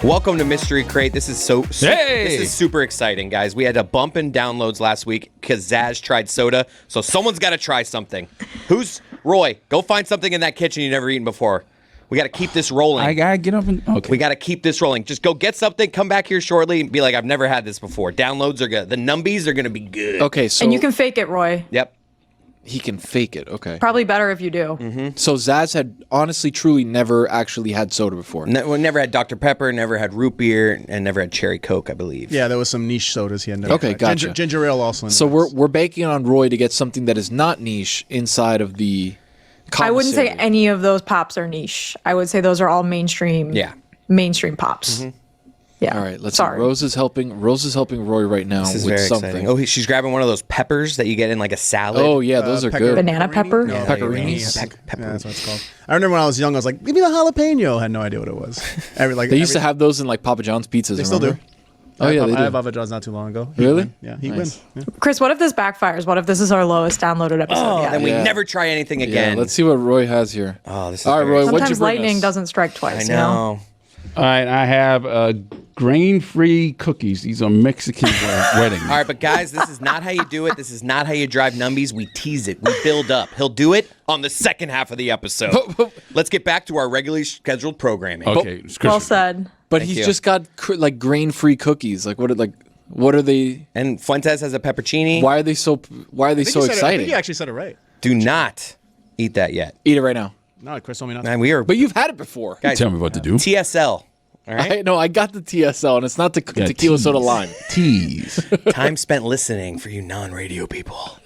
Welcome to Mystery Crate. This is this is super exciting, guys. We had a bump in downloads last week because Zaz tried soda, so someone's got to try something. Roy? Go find something in that kitchen you've never eaten before. We got to keep this rolling. I gotta get up and okay. We got to keep this rolling. Just go get something. Come back here shortly and be like, I've never had this before. Downloads are good. The numbies are gonna be good. Okay, so and you can fake it, Roy. Yep. He can fake it. Okay. Probably better if you do. Mm-hmm. So Zaz had honestly, truly never actually had soda before. Never had Dr. Pepper, never had root beer, and never had cherry Coke, I believe. Yeah, there was some niche sodas he had never Okay, tried. gotcha. Ginger ale also. So we're banking on Roy to get something that is not niche inside of the commissary. I wouldn't say any of those pops are niche. I would say those are all mainstream. Yeah. Mainstream pops. Mm-hmm. Yeah. All right, let's see. Rose is helping Roy right now This is with very something. exciting. Oh, she's grabbing one of those peppers that you get in like a salad. Oh yeah, those are good. Banana pepper? No, Pepperonis. Yeah, that's what it's called. I remember when I was young, I was like, give me the jalapeno. I had no idea what it was. They used to have those in like Papa John's pizzas. They still do. Oh yeah, they I have do. Papa John's not too long ago. Really? Yeah, he Nice. wins. Yeah. Chris, what if this backfires? What if this is our lowest downloaded episode yet? Then we never try anything again. Yeah, let's see what Roy has here. Oh, this is all right, Roy. What'd you Sometimes bring lightning us? doesn't strike twice. I know. All right, I have grain-free cookies. These are Mexican weddings. All right, but guys, this is not how you do it. This is not how you drive numbies. We tease it. We build up. He'll do it on the second half of the episode. Let's get back to our regularly scheduled programming. Okay, Well said. But Thank he's you. just got like grain-free cookies. Like what are they? And Fuentes has a peppercini. Why are they so I think exciting? he actually said it right. Do not eat that yet. Eat it right now. No, Chris told me not to. Man, we are. But you've had it before. Guys, Tell me what to do. TSL. All right. I got the TSL, and it's not the Yeah, tequila soda tease. lime. Tease. Time spent listening for you non-radio people.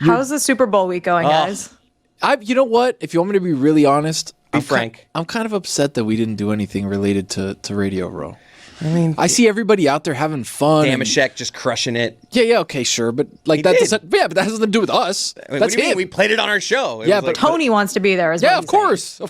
How's the Super Bowl week going, guys? You know what? If you want me to be really honest, Be frank. I'm kind of upset that we didn't do anything related to Radio Row. I mean, I see everybody out there having fun. and- Damashek just crushing it. Yeah, okay, sure, but like He that did. doesn't. Yeah, but that has nothing to do with us. I mean, That's what do you him. mean? We played it on our show. It Yeah, was but like- Tony wants to be there as Yeah, well. of course.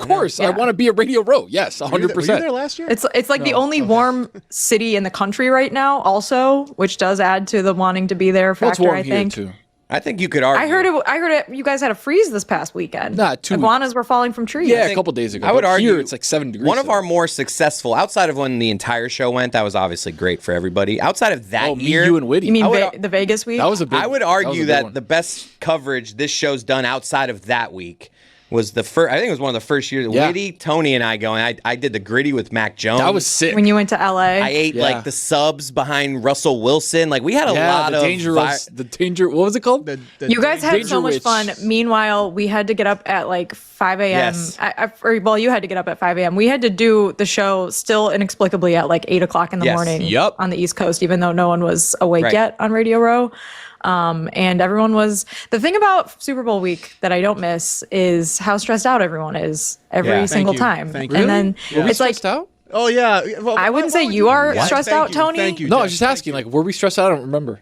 I Yeah. want to be a Radio Row. Yes, 100%. Were you there last year? It's like the only warm city in the country right now, also, which does add to the wanting to be there Well, it's factor, warm I here think. too. I think you could argue. I heard it. You guys had a freeze this past weekend. Nah, 2 weeks. Iguanas were falling from trees. Yeah, a think- couple days ago. I would but argue here it's like 7 degrees. One of still. our more successful, outside of when the entire show went, that was obviously great for everybody. Outside of that me, year, you, and Whitty. You mean I would- the Vegas week? that was a big. I would that was argue a big that one. the best coverage this show's done outside of that week was the first. I think it was one of the first years. Yeah. Witty, Tony, and I going. I did the gritty with Mac Jones. that was sick. when you went to LA. I ate Yeah. like the subs behind Russell Wilson. Like we had a lot the of danger. What was it called? You guys had Danger so much Witch. fun. Meanwhile, we had to get up at like 5 a.m. Yes. Well, you had to get up at 5 a.m. We had to do the show still inexplicably at like 8 o'clock in the Yes. morning Yup. on the East Coast, even though no one was awake Right. yet on Radio Row. And everyone was. The thing about Super Bowl week that I don't miss is how stressed out everyone is every Yeah. single you. time. Thank you. And then Were we it's like. stressed out? Oh yeah. Well, I wouldn't why say would you are What? stressed Thank out, you. Tony. Thank you. No, I Jeff. was just asking. Like, were we stressed out? I don't remember.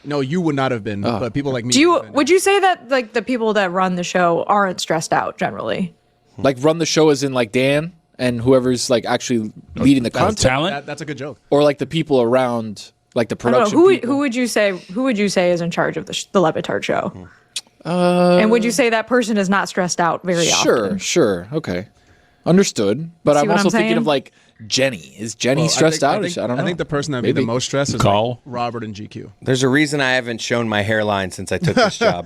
No, you would not have been, but people like me. Do you? would have been. Would you say that like the people that run the show aren't stressed out generally? Like, run the show as in like Dan and whoever's like actually leading the content, Talent? That's a good joke. or like the people around, like the I don't know. production. people? Who would you say is in charge of the Le Batard Show? And would you say that person is not stressed out very often? Sure, okay, understood. But See I'm what also I'm thinking saying? of like Jenny. Is Jenny Well, stressed out? I don't know. I think the person that'd be Maybe. the most stressed is Call. like Robert and GQ. There's a reason I haven't shown my hairline since I took this job.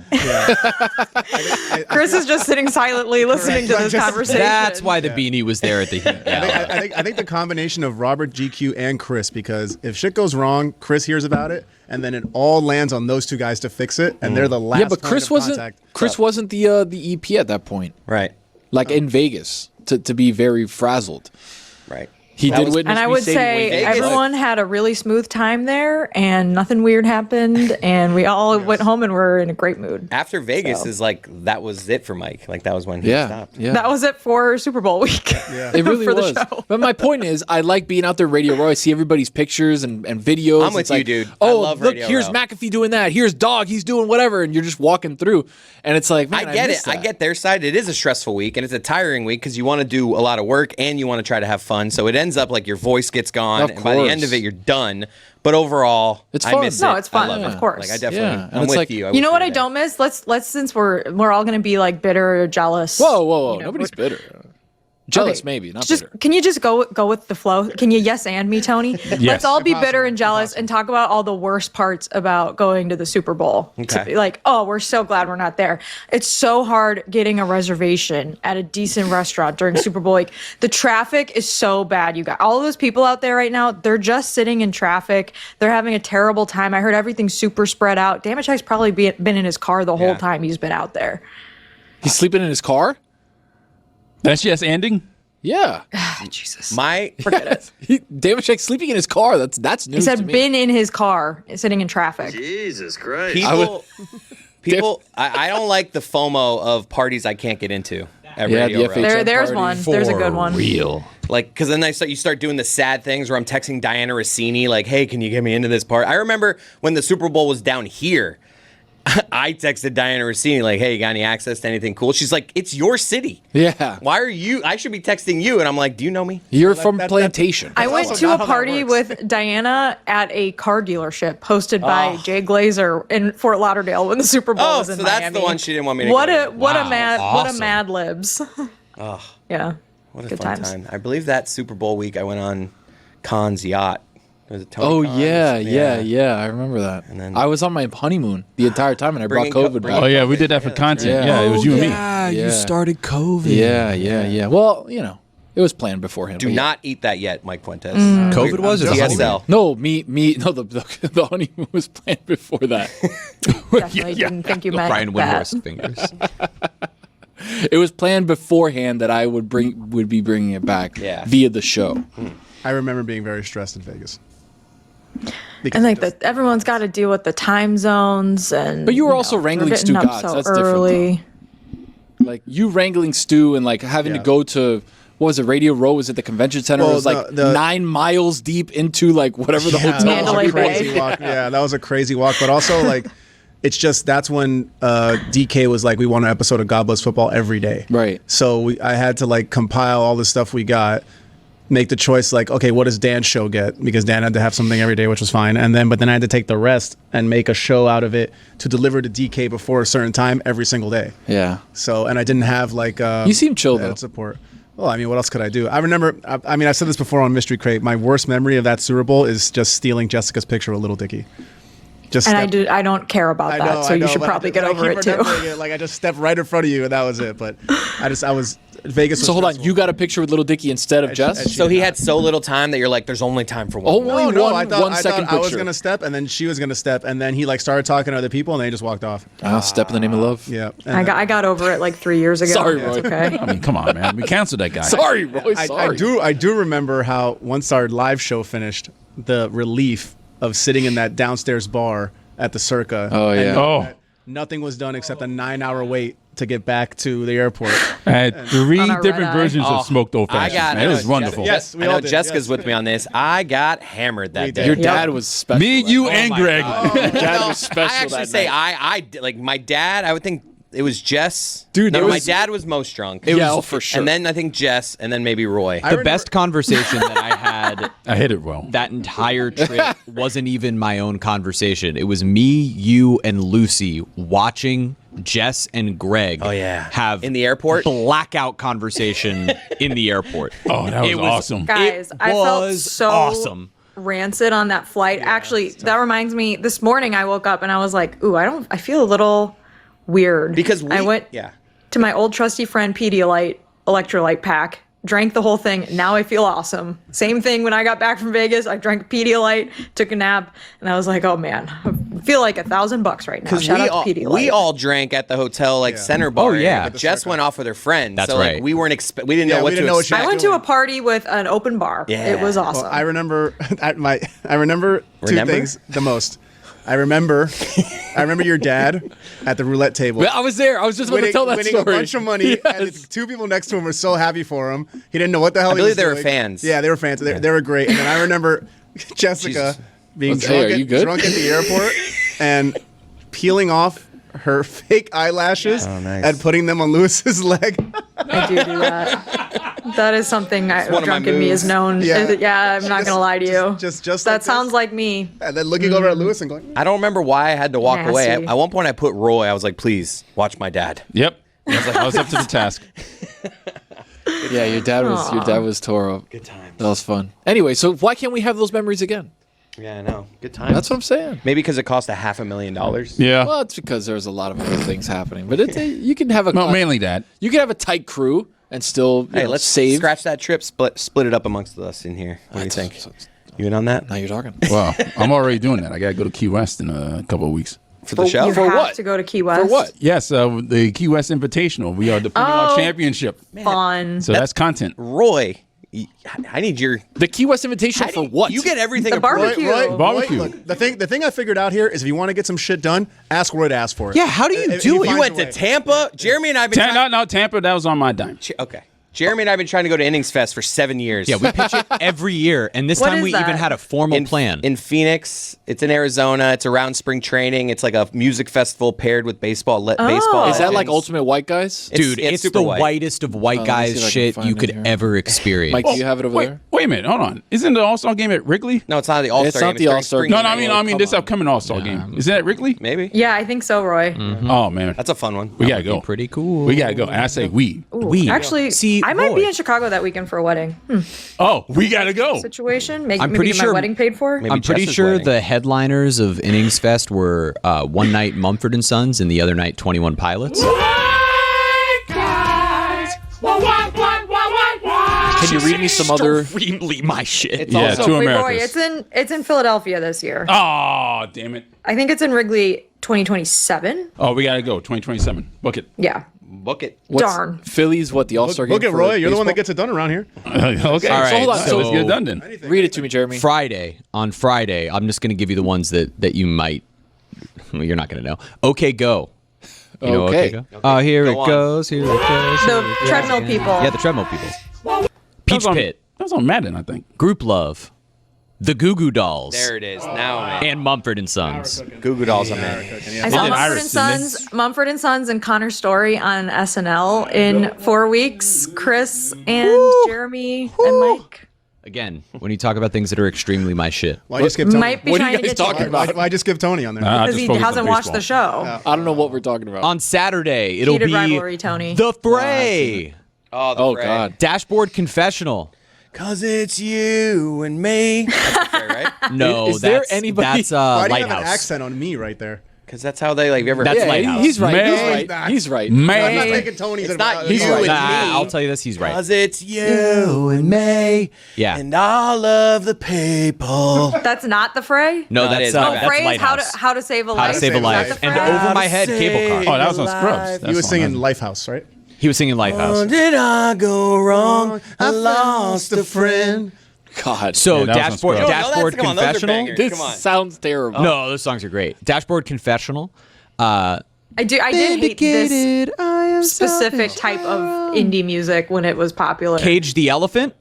Chris is just sitting silently listening to this conversation. That's why the beanie was there at the Heat Gala. I think the combination of Robert, GQ, and Chris, because if shit goes wrong, Chris hears about it, and then it all lands on those two guys to fix it, and they're the last. Yeah, but point Chris of wasn't. contact. Chris wasn't the EP at that point. Right. Like in Vegas to be very frazzled. Right. He That did was- witness And I me would saving say Wayne Vegas. everyone had a really smooth time there, and nothing weird happened, and we all went home and were in a great mood. After Vegas is like that was it for Mike. Like that was when he Yeah, stopped. yeah. That was it for Super Bowl week. It really for the was. show. But my point is, I like being out there Radio Row. I see everybody's pictures and videos. I'm with It's you, like, dude. I Oh, love look, Radio here's Row. McAfee doing that. Here's Dog. He's doing whatever. And you're just walking through. And it's like, man, I get miss it. I that. get their side. It is a stressful week and it's a tiring week because you want to do a lot of work and you want to try to have fun. So it ends up like your voice gets gone, Of and by the end course. of it, you're done. But overall, It's I fun. miss No, it. it's fun, I love of it. course. Like I definitely, Yeah, and I'm it's with like- you. You know what I don't miss? Let's since we're all gonna be like bitter or jealous. Whoa. you know, Nobody's bitter. Jealous, maybe, not just bitter. can you just go with the flow? Can you yes and me, Tony? Let's all be bitter and jealous and talk about all the worst parts about going to the Super Bowl. Okay. To be like, oh, we're so glad we're not there. It's so hard getting a reservation at a decent restaurant during Super Bowl. Like the traffic is so bad. You got all those people out there right now. They're just sitting in traffic. They're having a terrible time. I heard everything's super spread out. Damashek's probably been in his car the whole time he's been out there. He's sleeping in his car? That's yes ending? Yeah. Jesus. Forget it. Damashek's sleeping in his car. That's news He said to me. been in his car, sitting in traffic. Jesus Christ. People, I don't like the FOMO of parties I can't get into at Radio Row. There's one. There's a good one. Real. Like, because then you start doing the sad things where I'm texting Diana Rossini, like, hey, can you get me into this part? I remember when the Super Bowl was down here, I texted Diana Rossini, like, hey, you got any access to anything cool? She's like, it's your city. Yeah. Why are you? I should be texting you. And I'm like, do you know me? You're from Plantation. I went to a party with Diana at a car delership hosted by Jay Glazer in Fort Lauderdale when the Super Bowl was in so Miami. that's the one she didn't want me to what go a what a Awesome. Mad Libs. Yeah. What a Good fun times. time. I believe that Super Bowl week I went on Khan's yacht. Was it Tony Khan's? Yeah. I remember that. And then- I was on my honeymoon the entire time, and I brought Bringing COVID co- back. Oh, yeah, we did that for content. Yeah, it was you and me. Yeah. you started COVID. Yeah. Well, it was planned beforehand. Do but yeah. not eat that yet, Mike Fuentes. COVID was or the honeymoon? DSL. No, me. No, the honeymoon was planned before that. Definitely didn't think you meant Brian that. Windhorst fingers. It was planned beforehand that I would be bringing it back via the show. I remember being very stressed in Vegas. And like everyone's got to deal with the time zones and. But you were also wrangling we're getting up Stugotz. so That's early. different. Like you wrangling Stu and like having to go to. What was it, Radio Row? Was it the convention center? Well, it was like 9 miles deep into like whatever the hotel Mandalay was. Bay. Crazy walk. Yeah, that was a crazy walk. But also like, it's just that's when DK was like, we want an episode of God Bless Football every day. Right. So I had to like compile all the stuff we got, make the choice like, okay, what does Dan's show get? Because Dan had to have something every day, which was fine. But then I had to take the rest and make a show out of it to deliver to DK before a certain time every single day. Yeah. So, and I didn't have like You seem chill though. support. Well, I mean, what else could I do? I remember, I said this before on Mystery Crate. My worst memory of that Super Bowl is just stealing Jessica's picture with Little Dicky. I don't care about that, so you should probably get over it too. Like I just stepped right in front of you, and that was it. But I was Vegas. So hold on, you got a picture with Little Dicky instead of Jess? So he had so little time that you're like, there's only time for one. Only No, one, I thought, 1 second I was picture. gonna step, and then she was gonna step, and then he like started talking to other people, and then he just walked off. Step in the name of love. Yeah, I got over it like 3 years ago. Sorry, It's Roy. okay. I mean, come on, man. We canceled that guy. Sorry, Roy. Sorry. I do remember how once our live show finished, the relief of sitting in that downstairs bar at the Circa. Oh, yeah. and Oh. that nothing was done except a 9-hour wait to get back to the airport. I had 3 On our different red eye. versions of smoked old I fashions. got It was wonderful. Yes, we I know all did. Jessica's Yes. with me on this. I got hammered that day. Your dad was special. Me, you, and Greg. Your dad No, was special I actually that say night. I like my dad. I would think it was Jess. Dude, no, it my was- dad was most drunk. For sure. And then I think Jess, and then maybe Roy. The best conversation that I had I hit it well. that entire trip wasn't even my own conversation. It was me, you, and Lucy watching Jess and Greg have In the airport? blackout conversation in the airport. Oh, that was It awesome. Guys, It I felt was so awesome. rancid on that flight. Actually, that reminds me. This morning I woke up and I was like, "Ooh, I feel a little weird." Because I went to my old trusty friend Pedialyte electrolyte pack, drank the whole thing. Now I feel awesome. Same thing when I got back from Vegas. I drank Pedialyte, took a nap, and I was like, "Oh man, I feel like $1,000 right now." Shout out to Pedialyte. we all drank at the hotel center bar. Oh, yeah. But Jess went off with her friend. That's so like, right. we weren't we didn't know what to expect. I went to a party with an open bar. Yeah. It was awesome. Well, I remember two Remember? things the most. I remember your dad at the roulette table. I was there. I was just about to tell that winning story. a bunch of money, and the two people next to him were so happy for him. He didn't know what the hell he believe was they were doing. fans. Yeah, they were fans. They were great. And then I remember Jessica being Hey, are you good? drunk at the airport and peeling off her fake eyelashes nice. and putting them on Lewis's leg. I do that. That is something one of my drunken me is moves. known. Yeah. Yeah, I'm not gonna lie to you. Just that like sounds this. like me. And then looking over at Lewis and going, I don't remember why I had to walk away. Nasty. At one point, I put Roy. I was like, please watch my dad. Yep. I was up to the task. Yeah, your dad was Toro. Good times. That was fun. Anyway, so why can't we have those memories again? Yeah, I know. Good times. That's what I'm saying. Maybe because it cost $500,000. Yeah. Well, it's because there's a lot of other things happening. But you can have Well, mainly that. You can have a tight crew and still Hey, let's save. scratch that trip, split it up amongst us in here. What do you think? You in on that? Now you're talking. Well, I'm already doing that. I got to go to Key West in a couple of weeks. For the show? You For have what? to go to Key West. For what? Yes, the Key West Invitational. We are defending our championship. Fun. So that's content. Roy, I need your... The Key West invitation for what? You get everything. The barbecue. Barbecue. Look, the thing I figured out here is if you want to get some shit done, ask Roy to ask for it. Yeah, how do you do it? You went to Tampa. Jeremy and I have been No, Tampa, that was on my dime. Okay. Jeremy and I have been trying to go to Innings Fest for 7 years. Yeah, we pitch it every year, and this What time is we that? even had a formal plan. In Phoenix. It's in Arizona. It's around spring training. It's like a music festival paired with baseball. Baseball. Is that like legends. Ultimate White Guys? Dude, it's super the white. whitest of white let me guys see if I can shit find you it could here. ever experience. Mike, do you have it over there? Wait a minute, hold on. Isn't the All-Star game at Wrigley? No, it's not the All-Star It's not game. the during All-Star spring game. No, I training. mean this upcoming All-Star game. Is that at Wrigley? Maybe. Yeah, I think so, Roy. Oh man, That's a fun one. we gotta go. Pretty cool. We gotta go. And I say we. Actually, See, I might be Roy. in Chicago that weekend for a wedding Oh, we gotta go. situation. I'm Maybe pretty get sure- my wedding paid for. Maybe I'm pretty Jess's sure wedding. the headliners of Innings Fest were one night Mumford and Sons and the other night 21 Pilots. Can you read me some other? Extremely my shit. It's Yeah, also two Wait, Roy, Americas. it's in Philadelphia this year. Oh, damn it. I think it's in Wrigley 2027. Oh, we gotta go. 2027. Book it. Yeah. book it. Darn. Phillies, what, the All-Star game? Look at for Roy. You're the one that baseball? gets it done around here. Okay. All right, So hold on. So let's get it done then. Read it to me, Jeremy. On Friday, I'm just going to give you the ones that you might, well, you're not going to know. Okay, go. You know Okay. Go? Oh, here Go it on. goes. Here it goes. The treadmill people. Yeah, the treadmill people. Peach Pit. That was on Madden, I think. Group Love. The Goo Goo Dolls. There it is. Now, man. And Mumford and Sons. Goo Goo Dolls, man. I saw did Mumford and Sons and Connor Story on SNL in 4 weeks. Chris and Jeremy and Mike. Again, when you talk about things that are extremely my shit. Why just skip Tony? Might be What are you trying to guys get talking tickets. about? Why just give Tony on there? Because he hasn't watched the show. I don't know what we're talking about. On Saturday, it'll Heated be rivalry, Tony. The Fray. Oh, God. Dashboard Confessional. Cause it's you and me. That's fair, right? No, Is there that's, anybody- that's Why do you have an Lighthouse. accent on me right there? Because that's how they like. Have you ever? That's Yeah, Lighthouse. he's right. Man. He's right. Nah. He's right. I'm not Man. taking Tony's It's not advice. you right. and Nah, me. I'll tell you this, he's right. Cause it's you and me. Yeah. And all of the people. That's not the Fray? No, No, it that's is. that's Oh, Fray is Lighthouse. how to save a How life. to Save a Is that Life. the And Fray? Over My Head Cable Car. Oh, that was on Scrubs. He was singing Lifehouse, right? He was singing Lighthouse. Did I go wrong? I lost a friend. God. So Yeah, that was on Dashboard Scrubs. Dashboard Come on, those are Confessional. bangers. this Come on. sounds terrible. No, those songs are great. Dashboard Confessional. I did hate this specific type of indie music when it was popular. Cage the Elephant.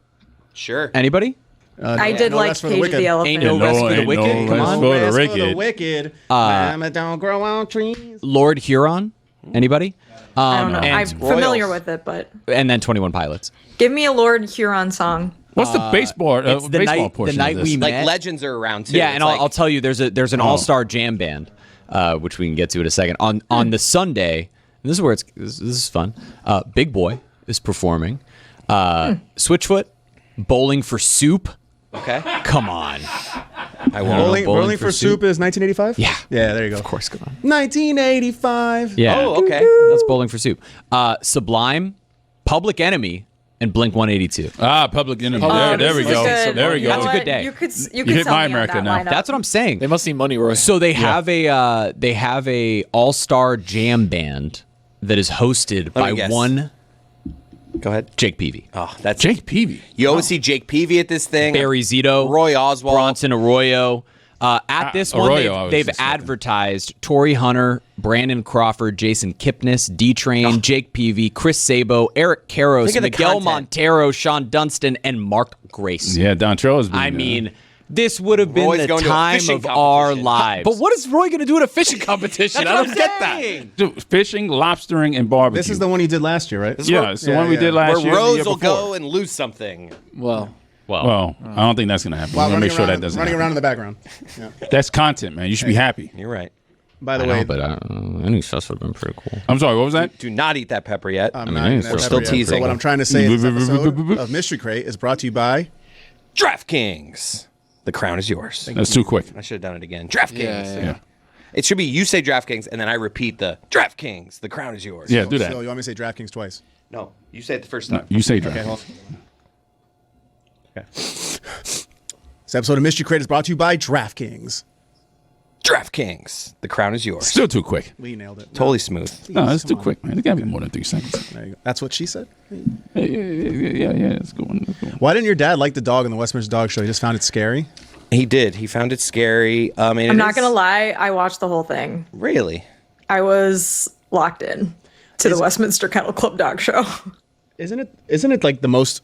Sure. Anybody? I did No like Rest for the Cage Wicked. the Elephant. Ain't no rest for the ain't wicked. no Come rest on. for the Rest for wicked. the wicked. Mama don't grow on trees. Lord Huron. Anybody? I don't know. and I'm familiar Royals. with it, but And then 21 Pilots. give me a Lord Huron song. What's the baseball it's the baseball night- portion the night of this? we Like met. legends are around too. Yeah, It's and like, I'll tell you, there's an all-star jam band, which we can get to in a second. On the Sunday, and this is where this is fun. Big Boy is performing. Switchfoot, Bowling for Soup. Okay. Come on. I won't. Bowling for Soup is 1985? Yeah. Yeah, there you go. Of course, come on. 1985. Yeah. Oh, okay. That's Bowling for Soup. Sublime, Public Enemy, and Blink 182. Public Enemy. Oh, there we this go. was good. There we You go. know That's a what? good day. You could You sell hit my me on America that now. lineup. That's what I'm saying. They must need money, Roy. So they have a all-star jam band that is hosted by me guess. one Go ahead. Jake Peavy, Oh, that's Jake Peavy. You always see Jake Peavy at this thing. Barry Zito, Roy Oswald. Bronson Arroyo. At this one, Arroyo, I was they've just looking. advertised Torrey Hunter, Brandon Crawford, Jason Kipnis, D-Train, Jake Peavy, Chris Sabo, Eric Karros, Think of the Miguel content. Montero, Sean Dunstan, and Mark Grace. Yeah, Dontrell's been I mean, this would have been Roy's the going to a time fishing of our competition. lives. But what is Roy going to do at a fishing competition? I don't get that. dude, fishing, lobstering, and barbecue. This is the one you did last year, right? Yeah, it's the one we did last Where year. the Rose year will before. go and lose something. Well, Well, I don't think that's gonna happen. While We're gonna make running sure around- that doesn't running happen. around in the background. Yeah. That's content, man. You should be happy. You're right. By the way, but any sauce would have been pretty cool. I'm sorry, what was that? Do not eat that pepper yet. I'm not eating that we're still pepper yet. teasing. So what I'm trying to say is this episode of Mystery Crate is brought to you by DraftKings. The crown is yours. That's too quick. I should have done it again. DraftKings. Yeah. It should be you say DraftKings, and then I repeat the DraftKings. The crown is yours. Yeah, do that. So you want me to say DraftKings twice? No, you say it the first time. You say Okay, draft. hold on. Okay. This episode of Mystery Crate is brought to you by DraftKings. DraftKings. The crown is yours. Still too quick. We nailed it. Totally smooth. No, that's too quick, man. It gotta be more than 3 seconds. There you go. That's what she said. Yeah. Let's go on. Why didn't your dad like the dog in the Westminster Dog Show? He just found it scary. He did. He found it scary. I'm not gonna lie. I watched the whole thing. Really? I was locked in to the Westminster Kennel Club dog show. Isn't it like the most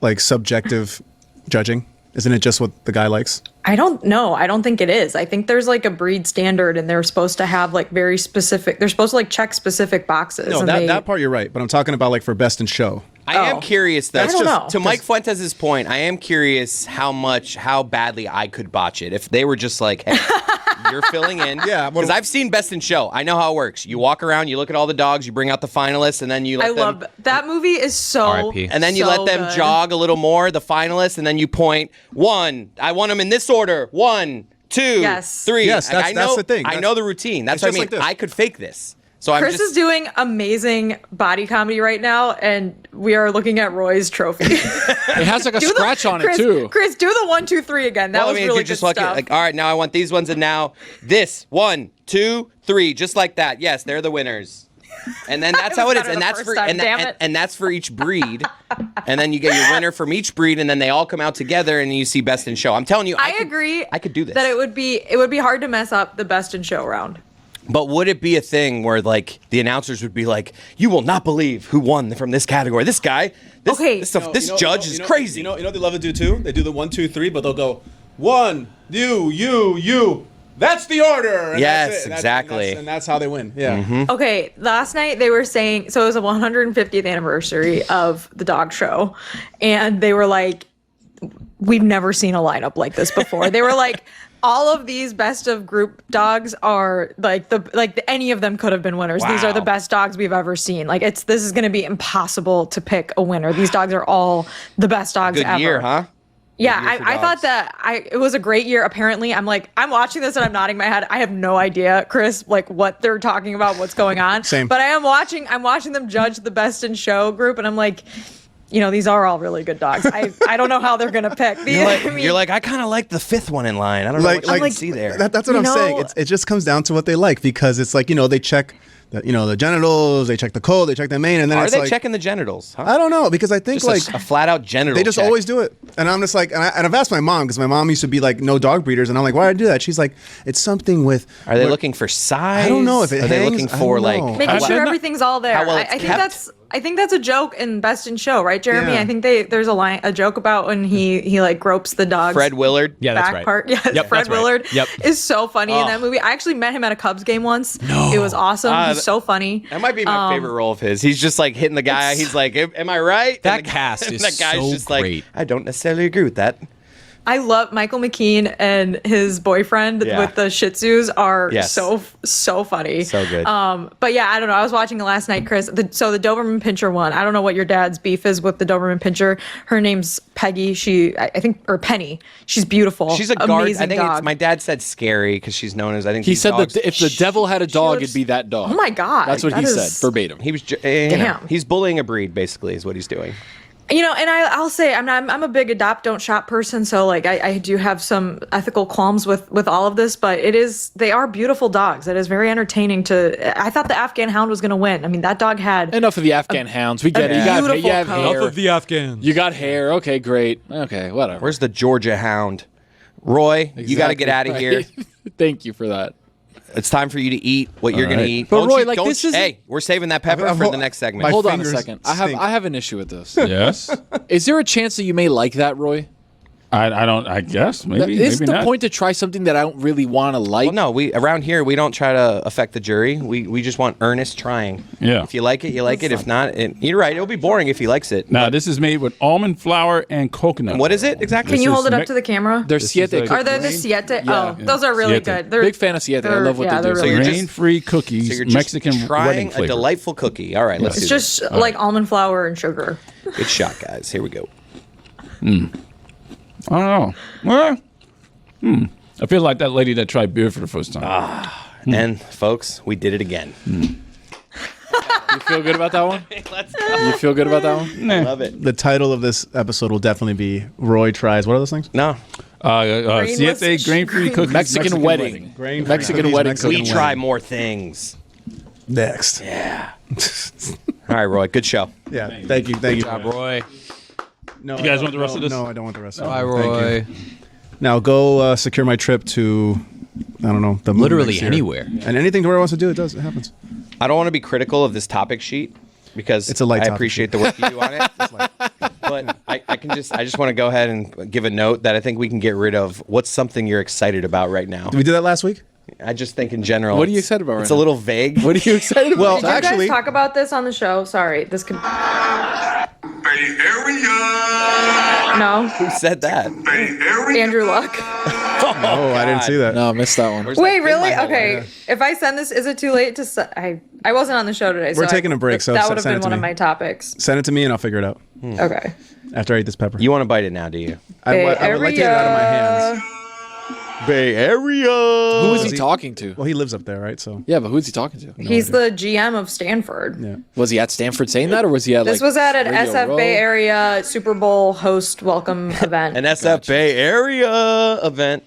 like subjective judging? Isn't it just what the guy likes? I don't know. I don't think it is. I think there's like a breed standard, and they're supposed to have like very specific. They're supposed to like check specific boxes. No, and that part you're right. But I'm talking about like for best in show. I am curious though. I don't know. To Mike Fuentes' point, I am curious how badly I could botch it if they were just like, hey, you're filling in. Yeah, because I've seen Best in Show. I know how it works. You walk around, you look at all the dogs, you bring out the finalists, and then you let I them. love that movie. Is so. R.I.P. And then you so let them good. jog a little more, the finalists, and then you point 1. I want them in this order. 1, 2, Yes. 3. Yes, Like, that's the thing. I know the routine. That's It's what I just mean. like this. I could fake this. So I'm Chris just. is doing amazing body comedy right now, and we are looking at Roy's trophy. It has like a scratch on Chris, it too. Chris, do the 1, 2, 3 again. That Well, was I mean, really you're good just stuff. like, all right, now I want these ones, and now this 1, 2, 3, just like that. Yes, they're the winners. And then that's It how was it is, better and the that's first for time, and, damn and, it. and that's for each breed. And then you get your winner from each breed, and then they all come out together, and you see Best in Show. I'm telling you, I agree. I could do this. That it would be hard to mess up the Best in Show round. But would it be a thing where like the announcers would be like, "You will not believe who won from this category. This guy, this judge is crazy." You know what they love to do too? They do the 1, 2, 3, but they'll go 1, you. That's the order. And Yes, that's it. exactly. And that's how they win. Yeah. Okay, last night they were saying, so it was a 150th anniversary of the dog show, and they were like, we've never seen a lineup like this before. They were like, all of these best of group dogs are any of them could have been winners. These are the best dogs we've ever seen. Like this is going to be impossible to pick a winner. These dogs are all the best dogs Good ever. year, huh? Yeah, year for I thought dogs. that it was a great year. Apparently, I'm watching this and I'm nodding my head. I have no idea, Chris, like what they're talking about, what's going on. Same. But I'm watching them judge the Best in Show group, and I'm like, these are all really good dogs. I don't know how they're gonna pick. You're like, I kind of like the 5th one in line. I don't know what you can see there. That's what I'm saying. It just comes down to what they like because it's like they check the genitals, they check the coat, they check the mane, and then Are it's they like checking the genitals? Huh? I don't know because I think Just a flat out genital. they just check. always do it, and I'm just like, and I've asked my mom because my mom used to be like no dog breeders, and I'm like, why do I do that? She's like, it's something with. Are they looking for size? I don't know if it Are they hangs? looking I for don't like? know. making sure everything's all there. How well I it's think kept. I think that's a joke in Best in Show, right, Jeremy? Yeah. I think there's a joke about when he like gropes the dog's Fred Willard. Yeah, that's back right. part. Yes, Yep, Fred that's right. Willard Yep. is so funny in that movie. I actually met him at a Cubs game once. No. It was awesome. He's so funny. That might be my favorite role of his. He's just like hitting the guy. He's like, "Am I right?" That And the cast and is that guy's so just great. like, "I don't necessarily agree with that." I love Michael McKean and his boyfriend Yeah. with the Shih Tzus are Yes. so funny. So good. But yeah, I don't know. I was watching it last night, Chris. So the Doberman Pinscher one. I don't know what your dad's beef is with the Doberman Pinscher. Her name's Peggy. I think, or Penny. She's beautiful. She's a guard. Amazing I think dog. my dad said scary because she's known as. I think He these said dogs, that if the devil had a dog, looks- it'd be that dog. Oh my God, That's what that he is- said verbatim. he was. Damn. He's bullying a breed. Basically, is what he's doing. And I'll say I'm a big adopt don't shop person, so like I do have some ethical qualms with all of this, but they are beautiful dogs. It is very entertaining to. I thought the Afghan Hound was going to win. I mean, that dog had Enough of the Afghan hounds. We get it. You beautiful have coat. hair. the Afghans. You got hair. Okay, great. Okay, whatever. Where's the Georgia Hound? Roy, you got to get out of Exactly here. right. Thank you for that. It's time for you to eat what you're going to eat. But Don't Roy, you- like, don't this you- isn't- Hey, we're saving that pepper for the next segment. My Hold on a fingers second. stink. I have an issue with this. Yes. Is there a chance that you may like that, Roy? I don't. I guess maybe. Is maybe the not. point to try something that I don't really want to like? Well, no, we around here we don't try to affect the jury. We just want earnest trying. Yeah. If you like it, you like it. If not, you're right. It'll be boring if he likes it. Now this is made with almond flour and coconut. And what is it exactly? Can you This hold is it up Mex- to the camera? They're Siete. like- Are they the Siete? Oh, those are really Siete. good. They're Big fan of Siete. I love what they do. they're So really you're good. just- Grain-free cookies, So you're just Mexican wedding trying a flavor. delightful cookie. All right, let's It's do just like almond flour and sugar. this. Good shot, guys. Here we go. I don't know. Well, I feel like that lady that tried beer for the first time. And folks, we did it again. You feel good about that one? Let's go. You feel good about that one? Love it. The title of this episode will definitely be Roy Tries. What are those things? No, Grainless- Siete grain-free cookies, Mexican wedding. Grain-free Mexican cookies, wedding Mexican we cookies. try more things. Next. Yeah. All right, Roy. Good show. Yeah. Thank you. Thank you. Roy. No, You guys I want the rest of this? No, I don't want the rest of it. Bye, Thank you. Roy. Now go secure my trip to, I don't know, the moon Literally next year. anywhere. And anything Roy wants to do, it does. It happens. I don't want to be critical of this topic sheet because It's a light I topic appreciate the work you do on it. But I just want to go ahead and give a note that I think we can get rid of. What's something you're excited about right now? Did we do that last week? I just think in general. What are you it's- excited about It's right a now? little vague. What are you excited about? Well, Did you actually, guys talk about this on the show? Sorry, this could. Bay Area. No, Who said that? Bay Area. Andrew Luck. oh, I didn't see that. No, I missed that one. Where's Wait, that really? pin my hole? Okay. If I send this, is it too late to? I wasn't on the show today. We're so taking a break, so that would have send been it to one of me. my topics. Send it to me and I'll figure it out Okay. after I eat this pepper. You want to bite it now, do you? I would like to get it out of my hands. Bay Area. Who is Does he he- talking to? Well, he lives up there, right? So Yeah, but who's he talking to? He's the GM of Stanford. yeah. Was he at Stanford saying that, or was he at This like? was at an Radio SF Row? Bay Area Super Bowl host welcome event. An SF Bay Area event.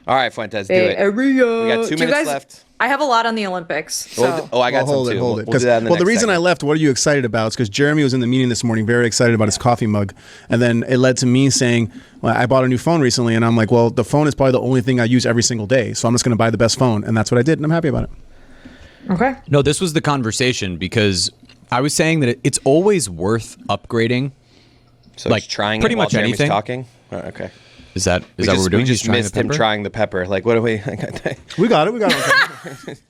All right, Fuentes, do Bay it. Area. We got 2 Do you minutes guys- left. I have a lot on the Olympics. So. I got Well, hold some it, too. hold it. We'll do that in the the next reason I segment. left, what are you excited about? Is because Jeremy was in the meeting this morning, very excited about his coffee mug, and then it led to me saying, "Well, I bought a new phone recently," and I'm like, "Well, the phone is probably the only thing I use every single day, so I'm just going to buy the best phone," and that's what I did, and I'm happy about it. Okay. No, this was the conversation because I was saying that it's always worth upgrading. So like, just trying pretty it while much Jeremy's anything. talking. Oh, okay. Is that We what we're doing? We just He's trying missed the him pepper? trying the pepper. Like, what do we? We got it. We got it.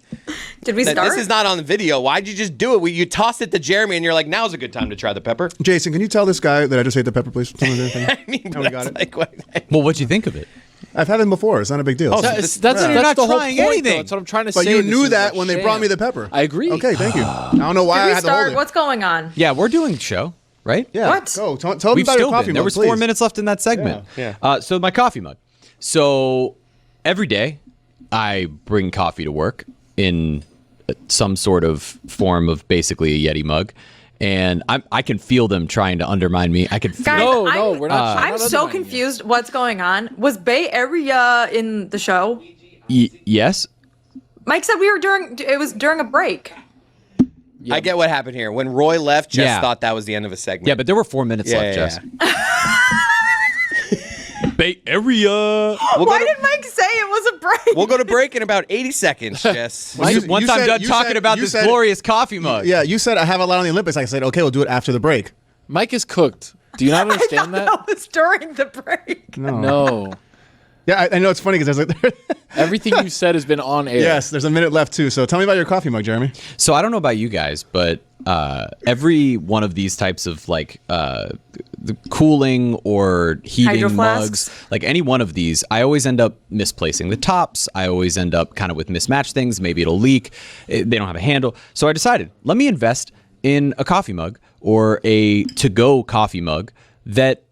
Did we start? This is not on the video. Why'd you just do it? You tossed it to Jeremy, and you're like, "Now's a good time to try the pepper." Jason, can you tell this guy that I just ate the pepper, please? Some of the thing? I mean, we got that's it. like, what? Well, what'd you think of it? I've had them before. It's not a big deal. That's You're not the whole trying point, anything. though. That's what I'm trying to but say. you This knew is that a when they sham. brought me the pepper. I agree. Okay, thank you. I don't know why Did I we had to hold start? it. What's going on? Yeah, we're doing the show, right? Yeah. What? Go. Tell me We've about still your coffee been. There mug, was please. 4 minutes left in that segment. Yeah. So my coffee mug. So every day I bring coffee to work in some sort of form of basically a Yeti mug. And I can feel them trying to undermine me. I can feel Guys, No, I'm- we're not. I'm so undermining you. confused. What's going on? Was Bay Area in the show? yes. Mike said we were during. It was during a break. I get what happened here. When Roy left, Jess Yeah. thought that was the end of a segment. Yeah, but there were 4 minutes left, Jess. Bay Area. Why did Mike say it was a break? We'll go to break in about 80 seconds, Jess. You- Once you I'm said- done you talking said- about you this said- glorious coffee mug. Yeah, you said I have a lot on the Olympics. I said, okay, we'll do it after the break. Mike is cooked. Do you not understand that? That was during the break. No. Yeah, I know it's funny because there's like, Everything you said has been on air. yes, there's a minute left too. So tell me about your coffee mug, Jeremy. So I don't know about you guys, but every one of these types of like the cooling or heating Hydro mugs, flasks. like any one of these, I always end up misplacing the tops. I always end up kind of with mismatched things. Maybe it'll leak. They don't have a handle. So I decided, let me invest in a coffee mug or a to-go coffee mug that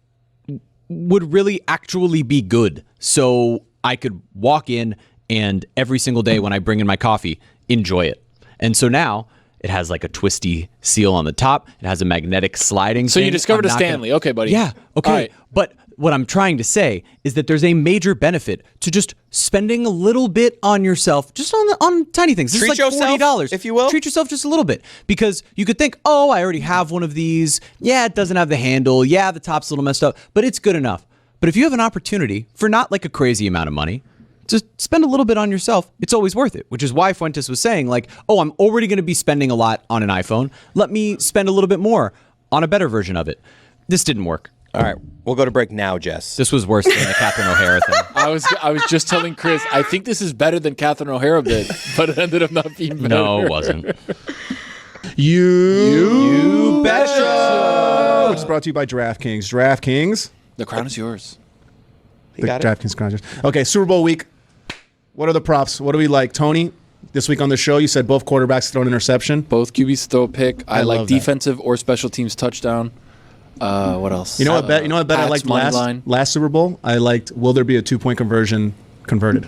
would really actually be good. So I could walk in and every single day when I bring in my coffee, enjoy it. And so now it has like a twisty seal on the top. It has a magnetic sliding So you thing. discovered I'm a not gonna- Stanley. Okay, buddy. Yeah, okay. All right. But what I'm trying to say is that there's a major benefit to just spending a little bit on yourself, just on tiny things. This Treat is like yourself, $40, if you will. Treat yourself just a little bit, because you could think, oh, I already have one of these. Yeah, it doesn't have the handle. Yeah, the top's a little messed up, but it's good enough. But if you have an opportunity for not like a crazy amount of money, just spend a little bit on yourself. It's always worth it, which is why Fuentes was saying like, oh, I'm already going to be spending a lot on an iPhone. Let me spend a little bit more on a better version of it. This didn't work. All right, we'll go to break now, Jess. This was worse than the Catherine O'Hara thing. I was just telling Chris, I think this is better than Catherine O'Hara did, but it ended up not being better. No, it wasn't. You betcha! Which is brought to you by DraftKings. DraftKings. The crown is yours. The got it? DraftKings crown is yours. Okay, Super Bowl week. What are the props? What do we like? Tony, this week on the show, you said both quarterbacks throw an interception. Both QBs throw a pick. I like love that. defensive or special teams touchdown. What else? You know what bet? You know what bet I Pats liked money line. last Super Bowl? I liked. Will there be a 2-point conversion converted?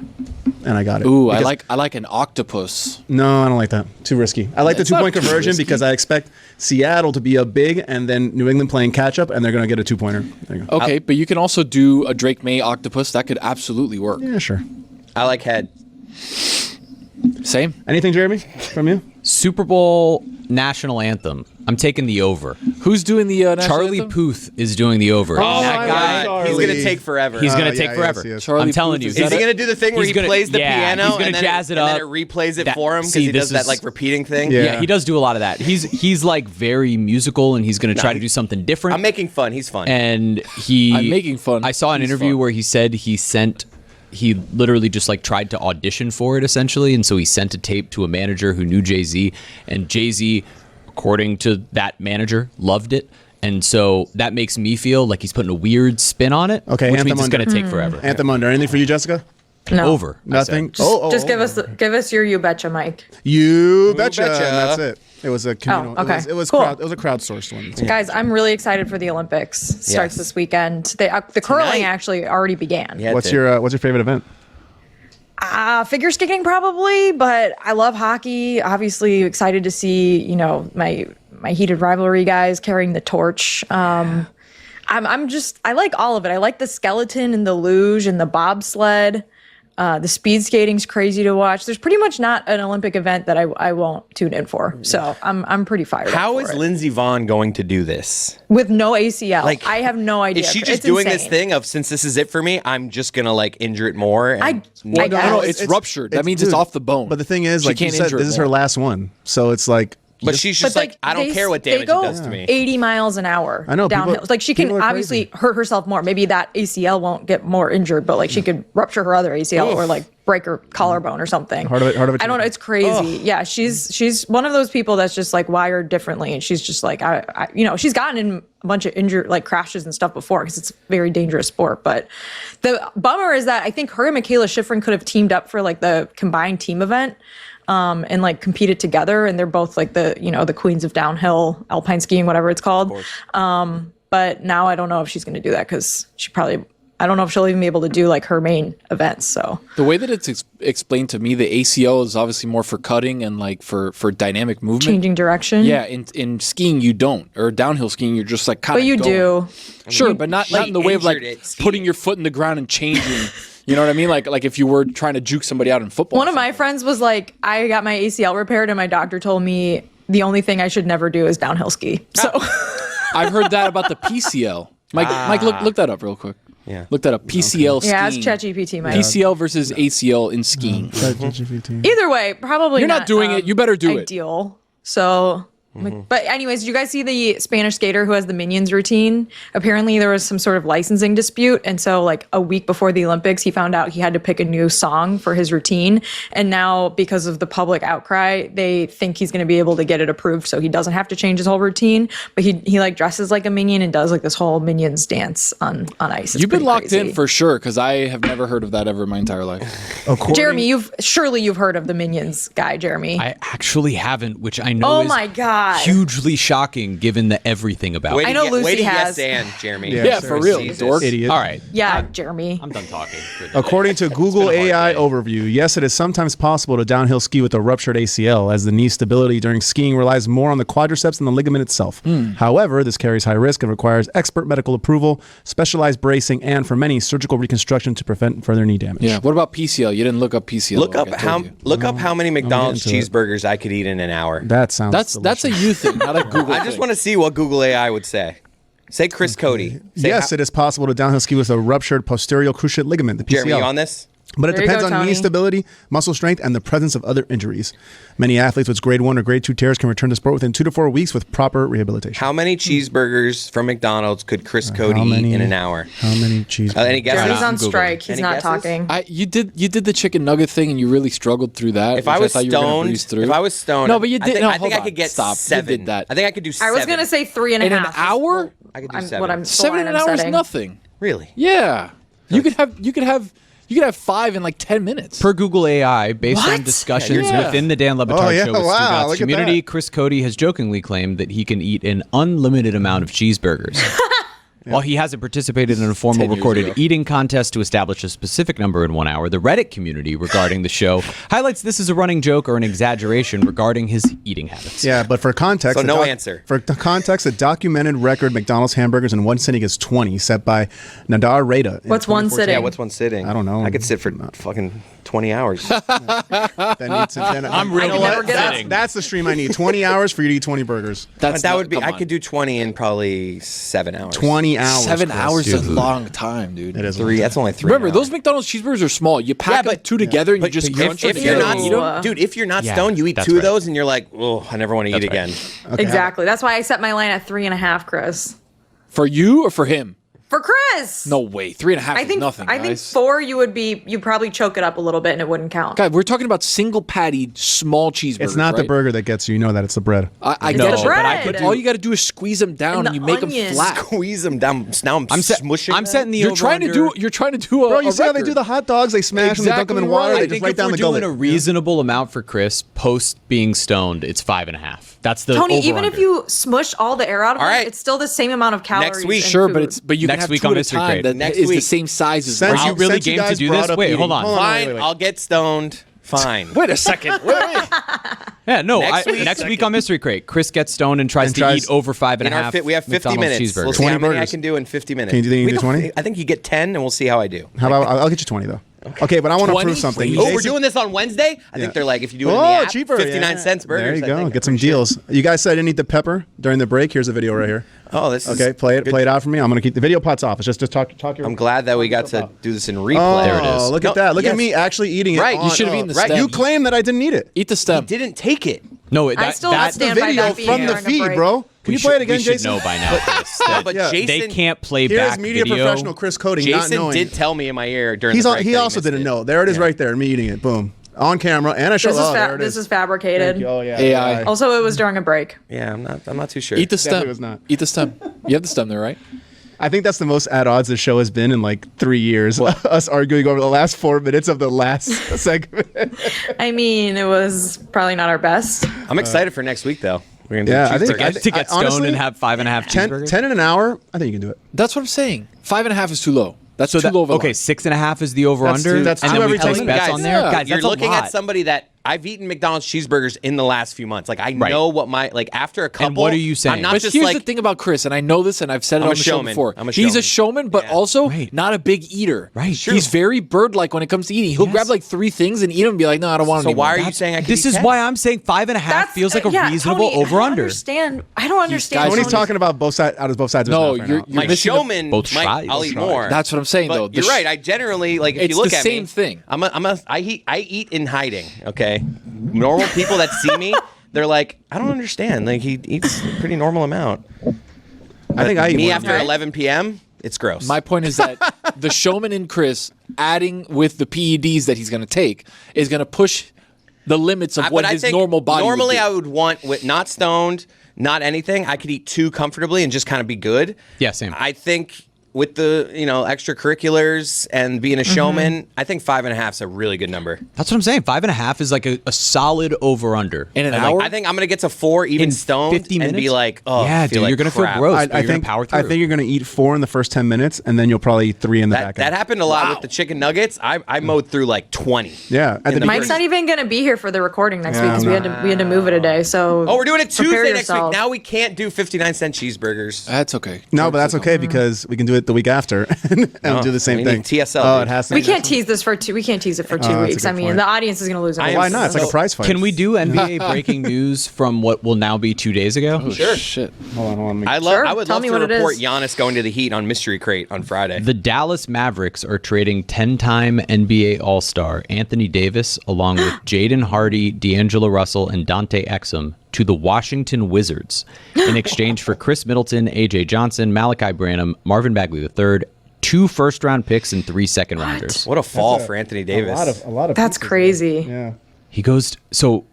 And I got it. Ooh, Because- I like an octopus. No, I don't like that. Too risky. I like the It's not 2-point too conversion risky. because I expect Seattle to be up big and then New England playing catch up and they're going to get a 2-pointer. There you go. Okay, but you can also do a Drake May octopus. That could absolutely work. Yeah, sure. I like head. Same. Anything, Jeremy, from you? Super Bowl national anthem. I'm taking the over. Who's doing the national Charlie anthem? Puth is doing the over. Oh, that my guy, God. He's going to take forever. he's going to Oh, take yeah, forever. yes, yes. Charlie I'm telling Puth, you. is Is that he it? going to do the thing where He's he plays the yeah, piano he's gonna and then jazz it and then up. it replays it That- for him because see, he does this that is- like repeating thing? Yeah. Yeah, he does do a lot of that. He's like very musical, and he's going to try to do something different. I'm making fun. He's fun. and he I'm making fun. I saw an He's interview fun. where he said he literally just like tried to audition for it essentially, and so he sent a tape to a manager who knew Jay-Z, and Jay-Z, according to that manager, loved it. And so that makes me feel like he's putting a weird spin on it, Okay, which anthem means it's going under. to take forever. Anthem under. Anything for you, Jessica? No. Over. I said. Nothing? Just give us your you betcha, Mike. You betcha. betcha. And that's it. It was a communal. okay. It was Cool. it was a crowdsourced one. Guys, I'm really excited for the Olympics. Starts Yes. this weekend. The curling Tonight. actually already began. Yeah, What's it your favorite event? Figure skating probably, but I love hockey. Obviously excited to see, my heated rivalry guys carrying the torch. I like all of it. I like the skeleton and the luge and the bobsled. The speed skating's crazy to watch. There's pretty much not an Olympic event that I won't tune in for. So I'm pretty fired up How for is it. Lindsey Vonn going to do this? With no ACL. Like, I have no idea. Is she just It's doing this insane. thing of, since this is it for me, I'm just going to like injure it more? And I No, guess. it's ruptured. That means it's off the bone. But the thing is, She like you can't said, injure this it is her more. last one. So it's like. But she's just like, I don't care what damage it does to me. 80 miles an hour I know, people- downhill. Like she can people are obviously crazy. hurt herself more. Maybe that ACL won't get more injured, but like she could rupture her other ACL or like break her collarbone or something. Heart of it I don't know. champion. It's crazy. Yeah, she's one of those people that's just like wired differently, and she's just like she's gotten in a bunch of injured like crashes and stuff before because it's a very dangerous sport. But the bummer is that I think her and Michaela Schifrin could have teamed up for like the combined team event. And like competed together, and they're both like the queens of downhill alpine skiing, whatever it's called. But now I don't know if she's going to do that because I don't know if she'll even be able to do like her main events. So The way that it's explained to me, the ACL is obviously more for cutting and like for dynamic movement. changing direction. Yeah, in skiing you don't, or downhill skiing you're just like kind of. but you do. Sure, but not in the way of like injured it skiing. putting your foot in the ground and changing. You know what I mean? Like if you were trying to juke somebody out in football. One of my friends was like, I got my ACL repaired, and my doctor told me the only thing I should never do is downhill ski. So I've heard that about the PCL. Mike, look that up real quick. Yeah. Look that up. PCL skiing. yeah, ask ChatGPT, Mike. PCL versus ACL in skiing. Either way, probably You're not doing it. You better do it. ideal. So, but anyways, did you guys see the Spanish skater who has the Minions routine? Apparently, there was some sort of licensing dispute, and so like a week before the Olympics, he found out he had to pick a new song for his routine. And now, because of the public outcry, they think he's going to be able to get it approved, so he doesn't have to change his whole routine. But he like dresses like a Minion and does like this whole Minions dance on ice. It's You've been pretty locked in crazy. for sure because I have never heard of that ever in my entire life. Jeremy, you've heard of the Minions guy, Jeremy. I actually haven't, which I know Oh is my God. hugely shocking given the everything about Way it. to I know get- Lucy way to has. Yes, and Jeremy. Yeah, for real, Jesus. dork. Idiot. All right. yeah, Jeremy. I'm done talking. for the day. According to Google been a hard AI day. overview, yes, it is sometimes possible to downhill ski with a ruptured ACL, as the knee stability during skiing relies more on the quadriceps than the ligament itself. However, this carries high risk and requires expert medical approval, specialized bracing, and for many, surgical reconstruction to prevent further knee damage. Yeah. What about PCL? You didn't look up PCL. Look like up I told you. how many McDonald's into it. cheeseburgers I could eat in an hour. That sounds That's a you thing, not a Google. I just want to see what Google AI would say. Say Chris Cody. Say Yes, it is possible to downhill ski with a ruptured posterior cruciate ligament, the PCL. Jeremy, you on this? But it There you depends go, on knee Tony. stability, muscle strength, and the presence of other injuries. Many athletes with grade 1 or grade 2 tears can return to sport within 2 to 4 weeks with proper rehabilitation. How many cheeseburgers from McDonald's could Chris Cote eat in an hour? How many cheeseburgers? Any guesses? He's on Google. strike. He's Any not guesses? talking. You did the chicken nugget thing, and you really struggled through that. If which I was thought you were gonna stoned, breeze through. if I was stoned, No, but you did. I no, think hold I on. could get Stop. 7. You did that. I think I could do 7. I was gonna say 3.5. In an hour? I could do 7. What I'm Seven in an hour is nothing. Really? Yeah, you could have 5 in like 10 minutes. Per Google AI, based on What? discussions Yeah. within the Dan Le Batard Oh, yeah, Show with wow, Stugotz look at community, that. Chris Cote has jokingly claimed that he can eat an unlimited amount of cheeseburgers. While he hasn't participated in a formal 10 years recorded ago. eating contest to establish a specific number in 1 hour, the Reddit community regarding the show highlights this as a running joke or an exaggeration regarding his eating habits. Yeah, but for context, So no answer. For context, a documented record McDonald's hamburgers in one sitting is 20, set by Nadar Reda. What's one sitting? Yeah, what's one sitting? I don't know. I could sit for fucking 20 hours. I'm really never get up. That's the stream I need. 20 hours for you to eat 20 burgers. That's that not- would be. come I on. could do 20 in probably 7 hours. 20 hours. 7 Chris. hours is a long time, dude. It is. 3. That's only 3. Remember, hours. those McDonald's cheeseburgers are small. You pack them two together and you just crunch them if you're not together. stoned, dude, if you're not Yeah, stoned, you eat that's 2 of right. those and you're like, oh, I never want to eat again. Exactly. That's why I set my line at 3.5, Chris. For you or for him? For Chris. No way. 3.5 I is think nothing, I think guys. 4 you'd probably choke it up a little bit and it wouldn't count. God, we're talking about single patty, small cheeseburgers. It's not the right? burger that gets you. You know that it's the bread. I It's know, the but I bread. could. All you got to do is squeeze them down And and you the make them onions. flat. Squeeze them down. Now I'm smushing. I'm setting the You're trying to do. You're trying to do a. Bro, you a see how they record. do the hot dogs? They smash them, they dunk them in Exactly water, right. they I just think right if down we're the doing gullet. a reasonable amount for Chris post being stoned, it's 5.5. That's the Tony, over even if under. you smush all the air out of All it, right. it's still the same amount of calories. Next week. in Sure, food. but you Next can have week 2 on at a Mystery time Crate. that Next is the week. same size as Since mine. Are you you- really since you game to guys do brought this? up Wait, eating- hold on. hold on. Fine, wait. I'll get stoned. Fine. Wait a second. Wait. Yeah, no. Next Next week on Mystery Crate, Chris gets stoned and tries to tries- eat over 5.5. In our we have 50 McDonald's minutes. We'll cheeseburgers. see how 20 many I burgers. can do in 50 minutes. Can you do We 20? I think you get 10, and we'll see how I do. How about I'll get you 20 though. Okay, but I want to 20? prove something. Oh, we're Jason- doing this on Wednesday? I Yeah. think they're like, if you do it in Oh, the app, cheaper. 59 yeah. cents burgers. There you I go. think. Get some deals. You guys said I didn't eat the pepper during the break. Here's a video right here. Oh, this is Okay, play it. good. Play it out for me. I'm gonna keep the video pots off. It's just talk your. I'm glad that we got to do this in replay. Oh, There it is. look No, at that. Look yes. at me actually eating it. Right, you on- should have eaten the right. stem. You claim that I didn't eat it. Eat the He stem. didn't take it. No, I that, still that, stand The by video that being from the during a feed, break. bro. Can you play it again, we should Jason? know by now, Chris, that But Yeah. Jason, they can't play Here's back media video. professional Chris Cody not Jason knowing. did tell me in my ear during He's the on, break he that also missed didn't it. know. There it is, right there. Me eating it. Boom, on camera, and I showed. This is Oh, there it this is. is fabricated. Oh yeah. AI. Also, it was during a break. Yeah, I'm not too sure. Eat the Definitely stem. was not. Eat the stem. You have the stem there, right? I think that's the most at odds this show has been in like 3 years. Us arguing over the last 4 minutes of the last segment. I mean, it was probably not our best. I'm excited for next week, though. We're gonna do Yeah, I think- cheeseburgers. to get stoned honestly, and have 5.5 10, cheeseburgers. 10 in an hour. I think you can do it. That's what I'm saying. 5.5 is too low. That's So too low of a okay, line. 6.5 is the over under. that's and two then we every place time. bets Guys, on there. yeah. Guys, You're that's a looking lot. at somebody that I've eaten McDonald's cheeseburgers in the last few months. Like I know what my after a couple. And what are you saying? I'm not But just here's like the thing about Chris, and I know this, and I've said it I'm on a the show showman. before. I'm a He's a showman. showman, but Yeah. also Right. not a big eater. Right. He's very bird-like when it comes to eating. He'll grab like 3 things and eat them and be like, no, I don't want So any why more. are you saying I can This eat is 10? why I'm saying 5.5 feels like a yeah, reasonable Tony, over I under. I don't understand. guys- Tony's Tony's- talking about both sides out of both sides of his No, mouth right you're- now. you're My missing the- showman, both might, sides. I'll eat more. That's what I'm saying, though. But you're right. I generally like if It's you look the at same me, thing. I eat in hiding. Okay, normal people that see me, they're like, I don't understand. Like he eats a pretty normal amount. I think I eat me more. after 11 p.m. It's gross. My point is that the showman in Chris, adding with the PEDs that he's going to take, is going to push the limits of what but I his think normal body normally would do. I would want with not stoned, not anything. I could eat 2 comfortably and just kind of be good. Yeah, same. I think with the extracurriculars and being a showman, I think 5.5 is a really good number. That's what I'm saying. 5.5 is like a solid over under. In an And, hour? like, I think I'm gonna get to 4 even in stoned 50 and be minutes? like, oh, Yeah, I feel dude, like you're gonna feel crap. gross. I You're gonna think power I through. think you're going to eat 4 in the first 10 minutes, and then you'll probably eat 3 in the back That end. happened a lot with the chicken nuggets. I mowed through like 20. Yeah, at the In the beginning- Mike's not even going to be here for the recording next Yeah, week because I'm we had to move it a day. So Oh, we're doing it prepare Tuesday next week. yourself. Now we can't do 59-cent cheeseburgers. That's okay. No, but that's okay because we can do it the week after and do the same we thing. need TSL, Oh, dude. it has to. We be can't national? tease this for two. We can't tease it for 2 that's a weeks. good I mean, point. the audience is going to lose. Why not? It's like a prize fight. Can we do NBA breaking news from what will now be 2 days ago? Sure. Shit. Hold on. I would Tell love me to what it report is. Giannis going to the Heat on Mystery Crate on Friday. The Dallas Mavericks are trading 10-time NBA All-Star Anthony Davis along with Jaden Hardy, D'Angelo Russell, and Dante Exum to the Washington Wizards in exchange for Chris Middleton, A.J. Johnson, Malachi Branham, Marvin Bagley III, 2 first-round picks, and 3 second-rounders. What a fall for Anthony Davis. A lot of. That's pieces crazy. there. Yeah. He goes so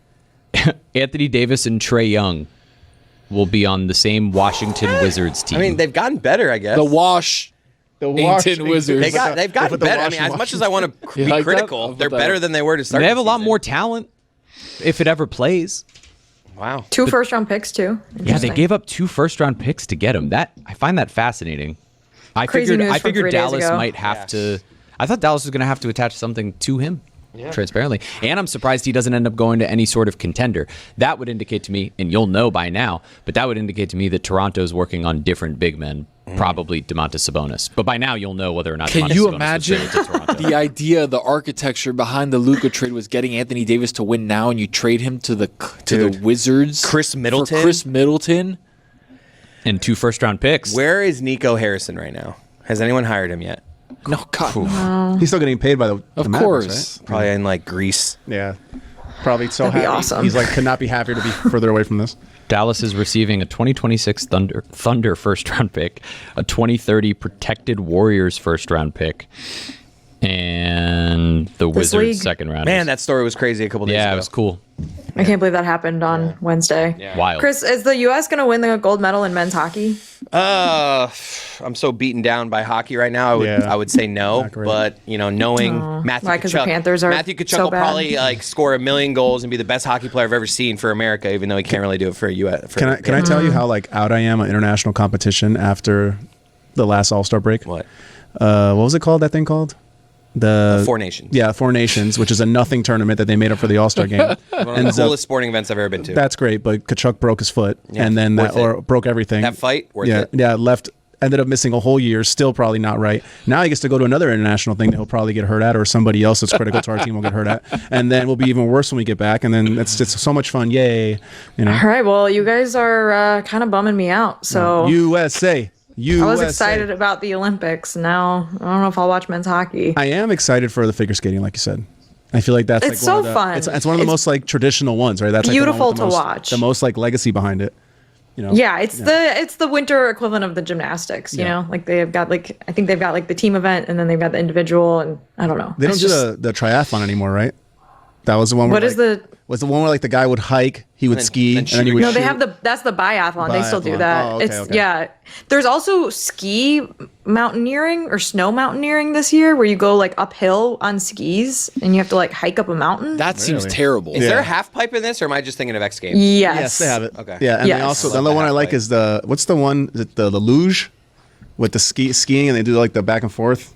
Anthony Davis and Trae Young will be on the same Washington Wizards team. I mean, they've gotten better, I guess. The Wizards. They've gotten better. I mean, as much as I want to be like that? critical, I'll they're put that better up. than they were to start. they have a the lot season. more talent if it ever plays. Wow. 2 first-round picks too. Yeah, they Interesting. gave up 2 first-round picks to get him. That I find that fascinating. I Crazy news from 3 figured days Dallas ago. might have to. I thought Dallas was going to have to attach something to him. Transparently. And I'm surprised he doesn't end up going to any sort of contender. That would indicate to me, and you'll know by now, but that would indicate to me that Toronto's working on different big men, probably DeMontis Sabonis. But by now you'll know whether or not Can DeMontis you Sabonis was imagine traded to Toronto. the idea, the architecture behind the Luka trade was getting Anthony Davis to win now, and you trade him to the Wizards? Chris Middleton? For Chris Middleton? And 2 first-round picks. Where is Nico Harrison right now? Has anyone hired him yet? No, God, no. He's still getting paid by the Of Mavericks, course. Probably in like Greece. right? Yeah. Probably so That'd be happy. awesome. He's like could not be happier to be further away from this. Dallas is receiving a 2026 Thunder first-round pick, a 2030 Protected Warriors first-round pick, and the This Wizards league? second-round. Man, that story was crazy a couple days ago. yeah, it was cool. I can't believe that happened on Wednesday. Wild. Chris, is the U.S. going to win the gold medal in men's hockey? I'm so beaten down by hockey right now. I would say no, Not great. but knowing Matthew Why, 'cause the Tkachuk, Panthers are Matthew Tkachuk so will bad? probably like score 1 million goals and be the best hockey player I've ever seen for America, even though he can't really do it for U.S. Can I tell you how like out I am on international competition after the last All-Star break? What? What was it called? That thing called? The 4 Nations. Yeah, 4 Nations, which is a nothing tournament that they made up for the All-Star game. One of the Ends up- coolest sporting events I've ever been to. That's great, but Kachuk broke his foot, Yeah, and then worth it. broke everything. That fight, worth yeah, it. Yeah, left. Ended up missing a whole year. Still probably not right. Now he gets to go to another international thing that he'll probably get hurt at, or somebody else that's critical to our team will get hurt at, and then we'll be even worse when we get back. And then it's just so much fun. Yay! All right. Well, you guys are kind of bumming me out. So USA. I was excited about the Olympics. Now I don't know if I'll watch men's hockey. I am excited for the figure skating, like you said. I feel like that's It's like so one of the, fun. It's one of the It's most like traditional ones, right? That's like, the one with beautiful the to most- watch. The most like legacy behind it. You know? Yeah, it's the winter equivalent of the gymnastics. You know, like they've got like I think they've got like the team event and then they've got the individual and I don't know. They don't It's do just- the triathlon anymore, right? That was the one. Where, What is like, the- Was the one where like the guy would hike, he would then- ski, then and then he shoot would No, they shoot? have that's the biathlon. They still do Biathlon. that. Oh, okay, it's okay. yeah. There's also ski mountaineering or snow mountaineering this year where you go like uphill on skis and you have to like hike up a mountain. That seems Really? terrible. Is there Yeah. a half pipe in this, or am I just thinking of X Games? Yes. They have it. Okay. Yeah, and Yes. they also I the love other the one I half like pipe. is what's the one the luge with the skiing and they do like the back and forth.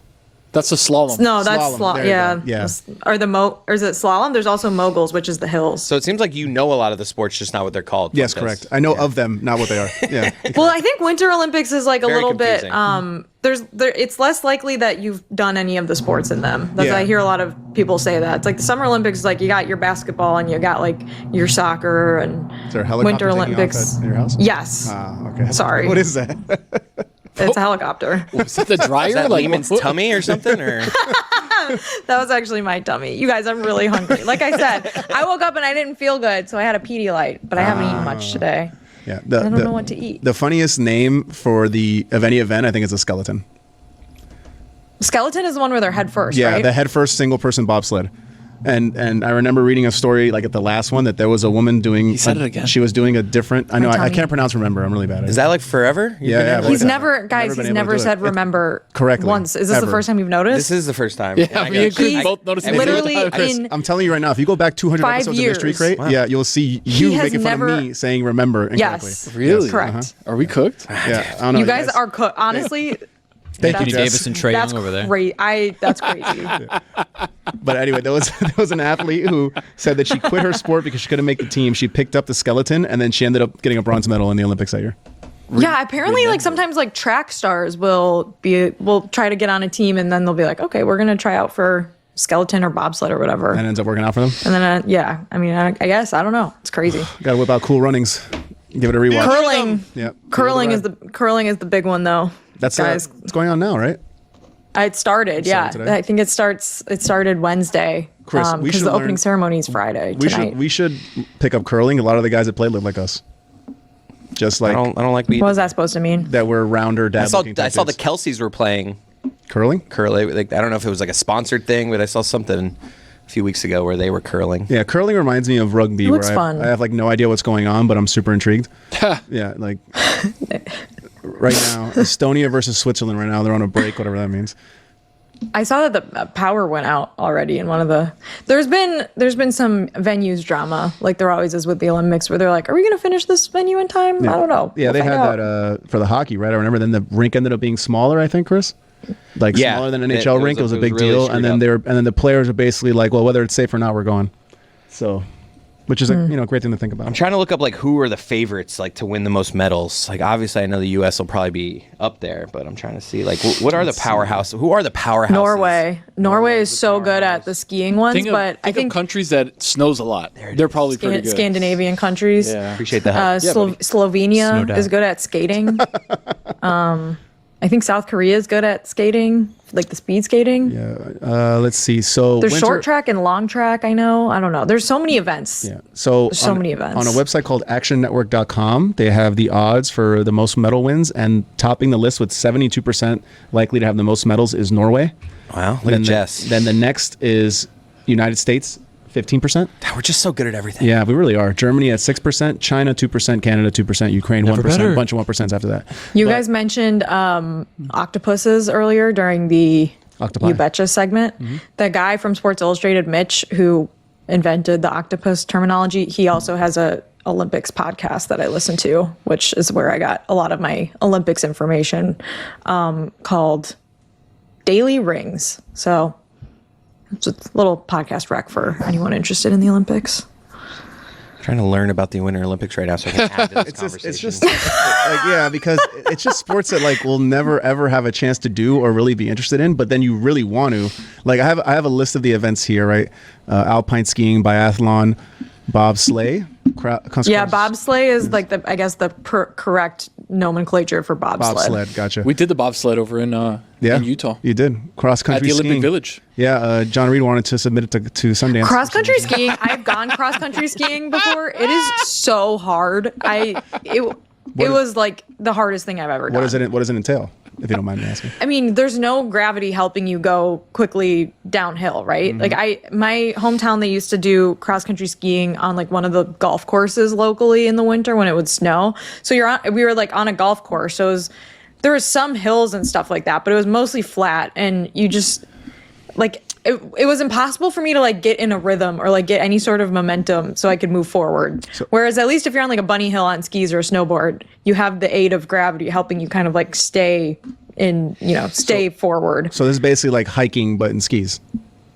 That's a slalom. No, that's Slalom. There you yeah. go. Yeah. Or is it slalom? There's also moguls, which is the hills. So it seems like you know a lot of the sports, just not what they're called. Yes, Because- correct. I know of them, not what they are. Yeah. Well, I think Winter Olympics is like a Very little bit. confusing. It's less likely that you've done any of the sports in them. That's Yeah. I hear a lot of people say that. It's like the Summer Olympics, is like you got your basketball and you got like your soccer and Is there a helicopter Winter taking off Olympics. at your house? Yes, Ah, okay. Sorry. What is that? it's a helicopter. Is that the dryer? Is that Like, Lehman's what- tummy or something? Or That was actually my tummy. You guys, I'm really hungry. Like I said, I woke up and I didn't feel good, so I had a Pedialyte, but I haven't eaten much today. Yeah. I don't know what to eat. The funniest name for of any event, I think, is a skeleton. Skeleton is the one where they're head first, Yeah, right? the head first single person bobsled. And I remember reading a story like at the last one that there was a woman doing. He said it again. She was doing a different. I know I tummy. can't pronounce. Remember, I'm really bad at it. is that like forever? You've Yeah, been yeah, able but- He's to- never, guys. Never been He's able to never do it. said remember Correctly, once. Is this ever. the first time you've noticed? This is the first time. Yeah, I me and got- Chris He's both noticed. literally Chris, in I'm telling you right now, if you go back 200 5 episodes of Mystery years. Crate, yeah, you'll see you has making fun never- of me saying remember incorrectly. yes, Really? correct. Are we cooked? Yeah, I don't know. You guys are honestly. Thank you, Anthony Jess. Davis and Trae That's Young over there. great. That's crazy. But anyway, there was an athlete who said that she quit her sport because she couldn't make the team. She picked up the skeleton and then she ended up getting a bronze medal in the Olympics that year. Yeah, apparently, like sometimes, like track stars will try to get on a team, and then they'll be like, okay, we're gonna try out for skeleton or bobsled or whatever, And ends up working out for them. and then yeah, I mean, I guess I don't know. It's crazy. Got to whip out Cool Runnings. Give it a rewatch. Curling, Yeah. curling is the big one though. That's guys. it's going on now, right? It started, yeah. today? I think it started Wednesday. Chris, we because should the opening learn- ceremony is Friday tonight. We should pick up curling. A lot of the guys that play live like us. Just like I don't like being. What was that supposed to mean? that we're rounder dad. I saw the Kelseys were playing curling. curling. Like, I don't know if it was like a sponsored thing, but I saw something a few weeks ago where they were curling. Yeah, curling reminds me of rugby. It looks where fun. I have like no idea what's going on, but I'm super intrigued. Yeah, like right now, Estonia versus Switzerland. Right now, they're on a break, whatever that means. I saw that the power went out already in one of the. There's been some venues drama, like there always is with the Olympics, where they're like, "Are we going to finish this venue in time?" I don't know. Yeah, We'll they find had out. that for the hockey, right? I remember. Then the rink ended up being smaller. I think, Chris. Like Yeah, smaller than an it NHL was rink. It was a big really deal. screwed And then up. the players are basically like, well, whether it's safe or not, we're going. So, which is a great thing to think about. I'm trying to look up like who are the favorites like to win the most medals. Like obviously I know the U.S. will probably be up there, but I'm trying to see like what are the powerhouse? Who are the powerhouses? Norway is so good at the skiing ones, but I think of countries that it snows a lot. They're probably pretty good. Scandinavian countries. Yeah. Appreciate the help. Slovenia Snow is dad. good at skating. I think South Korea is good at skating, like the speed skating. Let's see. So There's winter- short track and long track. I know. I don't know. There's so many events. Yeah. So There's so many events. On a website called actionnetwork.com, they have the odds for the most medal wins, and topping the list with 72% likely to have the most medals is Norway. Wow, look Then at Jess. Then the next is United States, 15%. We're just so good at everything. Yeah, we really are. Germany at 6%, China 2%, Canada 2%, Ukraine 1%, better. bunch of 1% after that. You guys mentioned octopuses earlier during the Octopi. You Betcha segment. The guy from Sports Illustrated, Mitch, who invented the octopus terminology, he also has a Olympics podcast that I listen to, which is where I got a lot of my Olympics information, called Daily Rings. So it's a little podcast rec for anyone interested in the Olympics. Trying to learn about the Winter Olympics right now so I can add to this conversation. It's just like, yeah, because it's just sports that like we'll never ever have a chance to do or really be interested in, but then you really want to. Like I have a list of the events here, right? Alpine skiing, biathlon, bobsleigh. Yeah, bobsleigh is like the correct nomenclature for bobsled. Bobsled, gotcha. We did the bobsled over in Utah You did cross at country the skiing. Olympic Village. Yeah, John Reed wanted to submit it to Sundance. Cross country skiing. I've gone cross country skiing before. It is so hard. It was like the hardest thing I've ever done. What does it entail? If you don't mind me asking. I mean, there's no gravity helping you go quickly downhill, right? Like my hometown, they used to do cross country skiing on like one of the golf courses locally in the winter when it would snow. So we were like on a golf course. So there was some hills and stuff like that, but it was mostly flat, and you just like it was impossible for me to like get in a rhythm or like get any sort of momentum so I could move forward. Whereas at least if you're on like a bunny hill on skis or a snowboard, you have the aid of gravity helping you kind of like stay forward. So this is basically like hiking, but in skis.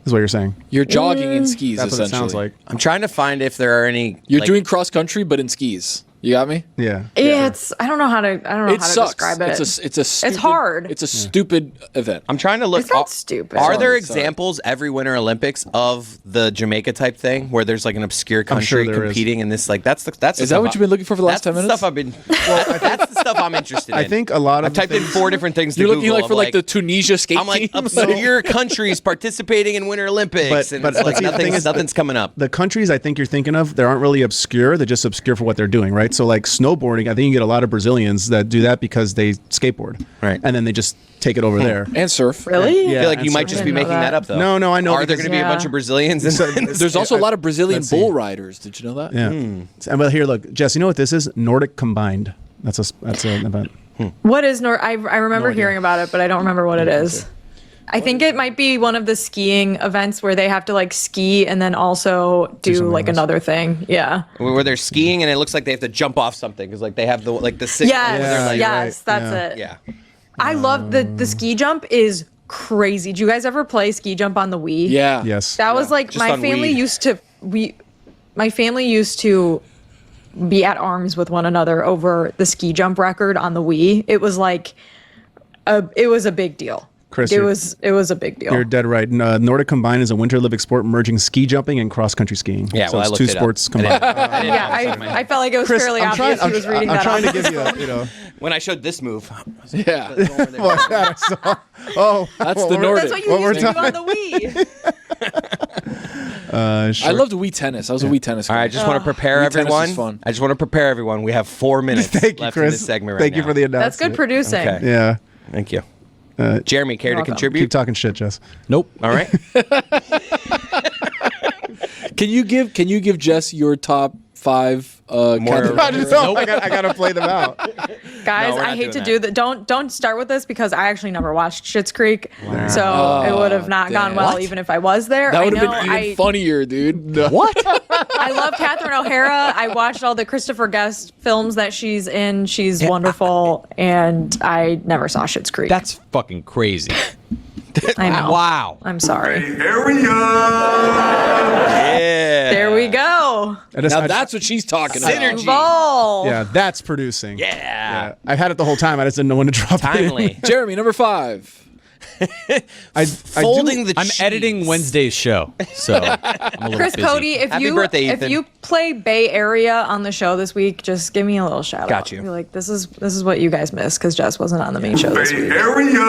Is what you're saying. You're jogging in skis, That's what it essentially. sounds like. I'm trying to find if there are any. You're like, doing cross country, but in skis. You got me? Yeah. Yeah, I don't know how to Sucks. describe it. It's stupid, hard. It's a stupid event. I'm trying to look. It's not stupid. Are there Sorry. examples every Winter Olympics of the Jamaica type thing where there's like an obscure sure country there is. competing in this? Like that's the Is that stuff what you've been looking for the last 10 that's minutes? the stuff I've been. Well, that's the stuff I'm interested in. I think a lot of I've typed in 4 different things. You're to looking Google like of, for like the Tunisia skate I'm like team? obscure countries participating in Winter Olympics, and but it's like see, the thing is, nothing's coming up. The countries I think you're thinking of, they aren't really obscure. They're just obscure for what they're doing, right? So like snowboarding, I think you get a lot of Brazilians that do that because they skateboard, Right. And then they just take it over there. and surf. Really? Yeah. I feel like and you so- might just I be didn't know making that that. up though. No, I know. Are there because- going to be a bunch of Brazilians? In There's also a lot of Brazilian let's see. bull riders. Did you know that? Yeah. And But here, look, Jess. You know what this is? Nordic combined. That's an event. What is I remember hearing about it, but I don't remember what it is. I think it might be one of the skiing events where they have to like ski and then also do something like else. another thing. Yeah. where they're skiing and it looks like they have to jump off something because like they have the signal. Yes. where they're like, Yes. right. That's Yeah. it. yeah. I love the ski jump is crazy. Do you guys ever play ski jump on the Wii? Yeah. Yes. That was like Just my on family weed. used to be at arms with one another over the ski jump record on the Wii. It was like it was a big deal. Chris, it was a big deal. You're dead right. Nordic Combined is a Winter Olympic sport merging ski jumping and cross-country skiing. Yeah, so well, it's I looked two it up. sports combined. I felt like it was fairly obvious he was reading I'm that trying off. to give you a, When I showed this move, Yeah. Oh, That's the Nordic. That's what you What we're used to do on talking- the Wii. I loved Wii tennis. I was a Wii tennis guy. all right, I just want to prepare Wii tennis is everyone. fun. I just want to prepare everyone. We have 4 minutes Thank you, left in Chris. this segment right Thank you now. for the announcement. That's good producing. Okay. Yeah. Thank you. Jeremy, care to welcome. contribute? Keep talking shit, Jess. Nope. All right. Can you give Jess your top 5 Catherine I just O'Hara? I gotta play them out. Guys, No, we're I not hate to doing do that. Don't start with this because I actually never watched Schitt's Creek, so it would have not gone well even if I was there. That I would know. have been even funnier, dude. What? I love Catherine O'Hara. I watched all the Christopher Guest films that she's in. She's wonderful, and I never saw Schitt's Creek. That's fucking crazy. I know. Wow. I'm sorry. Area. Yeah. There we go. Now that's what she's talking about. Synergy. Duval. Yeah, that's producing. Yeah. I had it the whole time. I just didn't know when to drop it. Timely. Jeremy, number 5. Folding the I'm cheese. editing Wednesday's show, so I'm a little Chris busy. Cote, if Happy you birthday, if Ethan. you play Bay Area on the show this week, just give me a little shout Got out. you. Be like, this is what you guys missed because Jess wasn't on the main show this Bay week. Area.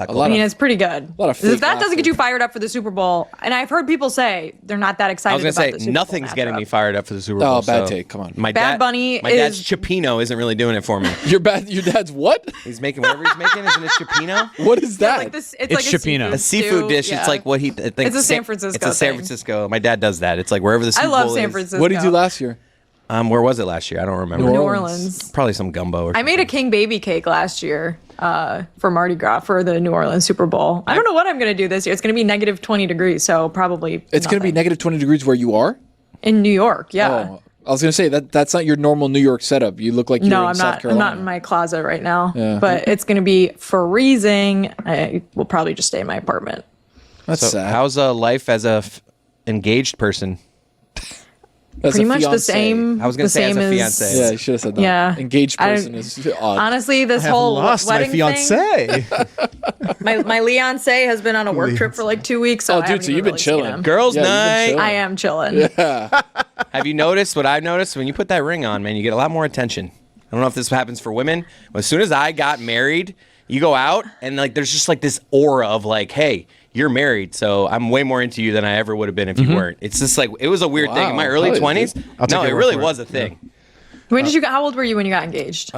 I mean, it's pretty good. lot of If fake that doesn't get laughter. you fired up for the Super Bowl, and I've heard people say they're not that I excited was gonna about say the Super Bowl nothing's getting me matchup. fired up for the Super Bowl. Oh, bad so take. Come on. My Bad dad, Bunny my dad's is- Chipino isn't really doing it for me. Your dad's what? He's making whatever he's making. Isn't it Chipino? What is that? Like this, it's It's like Chipino. A seafood stew. dish. Yeah. It's like what he thinks. It's a San Francisco It's a San thing. Francisco. My dad does that. It's like wherever the Super I love Bowl San is. Francisco. What did you do last year? Where was it last year? I don't remember. New Orleans. Probably some gumbo. Or I made a king baby cake last year for Mardi Gras for the New Orleans Super Bowl. I don't know what I'm going to do this year. It's going to be negative 20 degrees, so probably It's going to be nothing. negative 20 degrees where you are? in New York. Yeah. Oh, I was going to say that's not your normal New York setup. You look like you're No, in I'm South not. I'm Carolina. not in my closet right now. Yeah. But it's going to be freezing. I will probably just stay in my apartment. That's So sad. how's life as a engaged person? As Pretty a much the fiancé. same. I was gonna the say as same a as- fiancé. Yeah, you should have said that. Yeah. Engaged I- person is odd. Honestly, this I have whole lost my wedding fiance. thing, my Leonce has been on a work trip for like 2 weeks. So Oh, I dude, haven't so even you've been really seen chilling. him. Girls' Yeah, you've been night. chilling. I am chilling. Have you noticed what I've noticed? When you put that ring on, man, you get a lot more attention. I don't know if this happens for women. But as soon as I got married, you go out and like there's just like this aura of like, hey, you're married, so I'm way more into you than I ever would have been if you weren't. It's just like it was a weird thing in my Wow. early Hell yeah, 20s. dude. I'll take No, your it word really for it. was a thing. When did you? How old were you when you got engaged?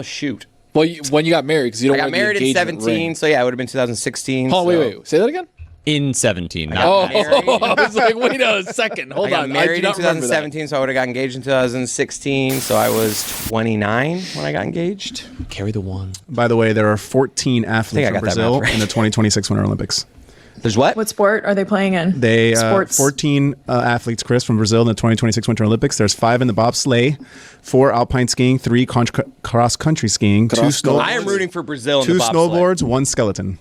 Shoot. Well, when you got married, because you I don't got want the married in engagement 17, ring. so yeah, it would have been 2016. Hold on, so- wait. Say that again? In 17. not Oh, married. I was like, wait a second. Hold I got on. married I do in not remember that. 2017, so I would have got engaged in 2016. So I was 29 when I got engaged. Carry the one. By the way, there are 14 athletes I from got that Brazil math right. in the 2026 Winter Olympics. There's what? What sport are they playing in? They Sports. 14 athletes, Chris, from Brazil in the 2026 Winter Olympics. There's 5 in the bobsleigh, 4 alpine skiing, 3 cross country skiing, 2 I am rooting for Brazil in 2 the bobsled. snowboards, 1 skeleton.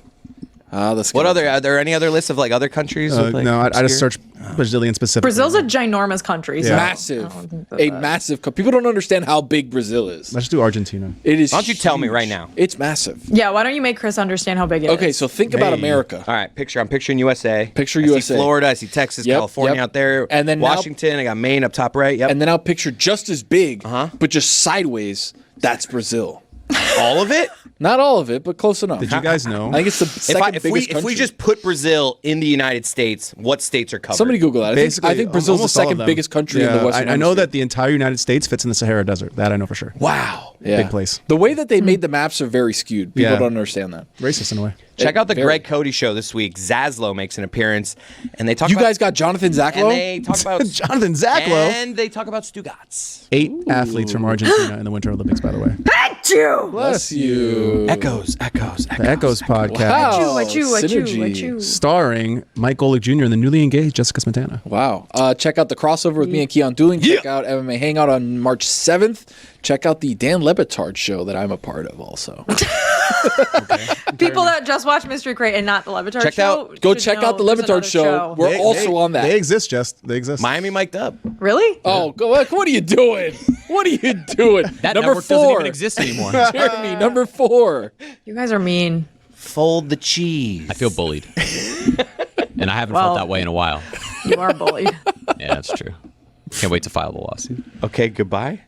That's What other? Are there any other lists of like other countries? with, like, No, I just obscure- searched Brazilian specific. Brazil's a ginormous country. So Yeah. massive, I don't think a that- massive. People don't understand how big Brazil is. Let's do Argentina. It is. Why don't you tell me huge. right now? It's massive. Yeah, why don't you make Chris understand how big it is? Okay, so think about Hey. America. All right, I'm picturing USA. Picture I USA. See Florida. I see Texas, Yep, California yep. out there. And then now- Washington. I got Maine up top right. Yep. And then I'll picture just as big, Uh-huh. but just sideways. That's Brazil. all of it. Not all of it, but close enough. Did you guys know? I think it's the second If biggest we country. just put Brazil in the United States, what states are covered? Somebody Google that. I think Brazil's the almost all of second them. biggest country in Yeah, the Western I know Hemisphere. that the entire United States fits in the Sahara Desert. That I know for sure. Wow. Yeah. Big place. The way that they made the maps are very skewed. People Yeah. don't understand that. Racist in a way. Check out the Very. Greg Cote show this week. Zaslow makes an appearance, and they talk. You about, guys got Jonathan and Zacklow? they talk about Jonathan Zacklow. and they talk about Stugotz. 8 athletes from Argentina in the Winter Olympics, by the way. Bless you. Echoes. The Echoes podcast. Wow. What you? Synergy. Starring Mike Golick Jr. and the newly engaged Jessica Smetana. Wow. Check out the crossover with me and Keon Dooling. Check out MMA Hangout on March 7th. Check out the Dan Le Batard Show that I'm a part of also. People that just watch Mystery Crate and not the LeBatard Show. Go should check know out the there's LeBatard another Show. We're also on that. They exist, They exist. Miami mic'd up. Really? Oh, what are you doing? What are you doing? That number network 4 doesn't even exist anymore. Jeremy, number 4. You guys are mean. Fold the cheese. I feel bullied. And I haven't felt that way in a while. You are bullied. Yeah, that's true. Can't wait to file the lawsuit. Okay, goodbye.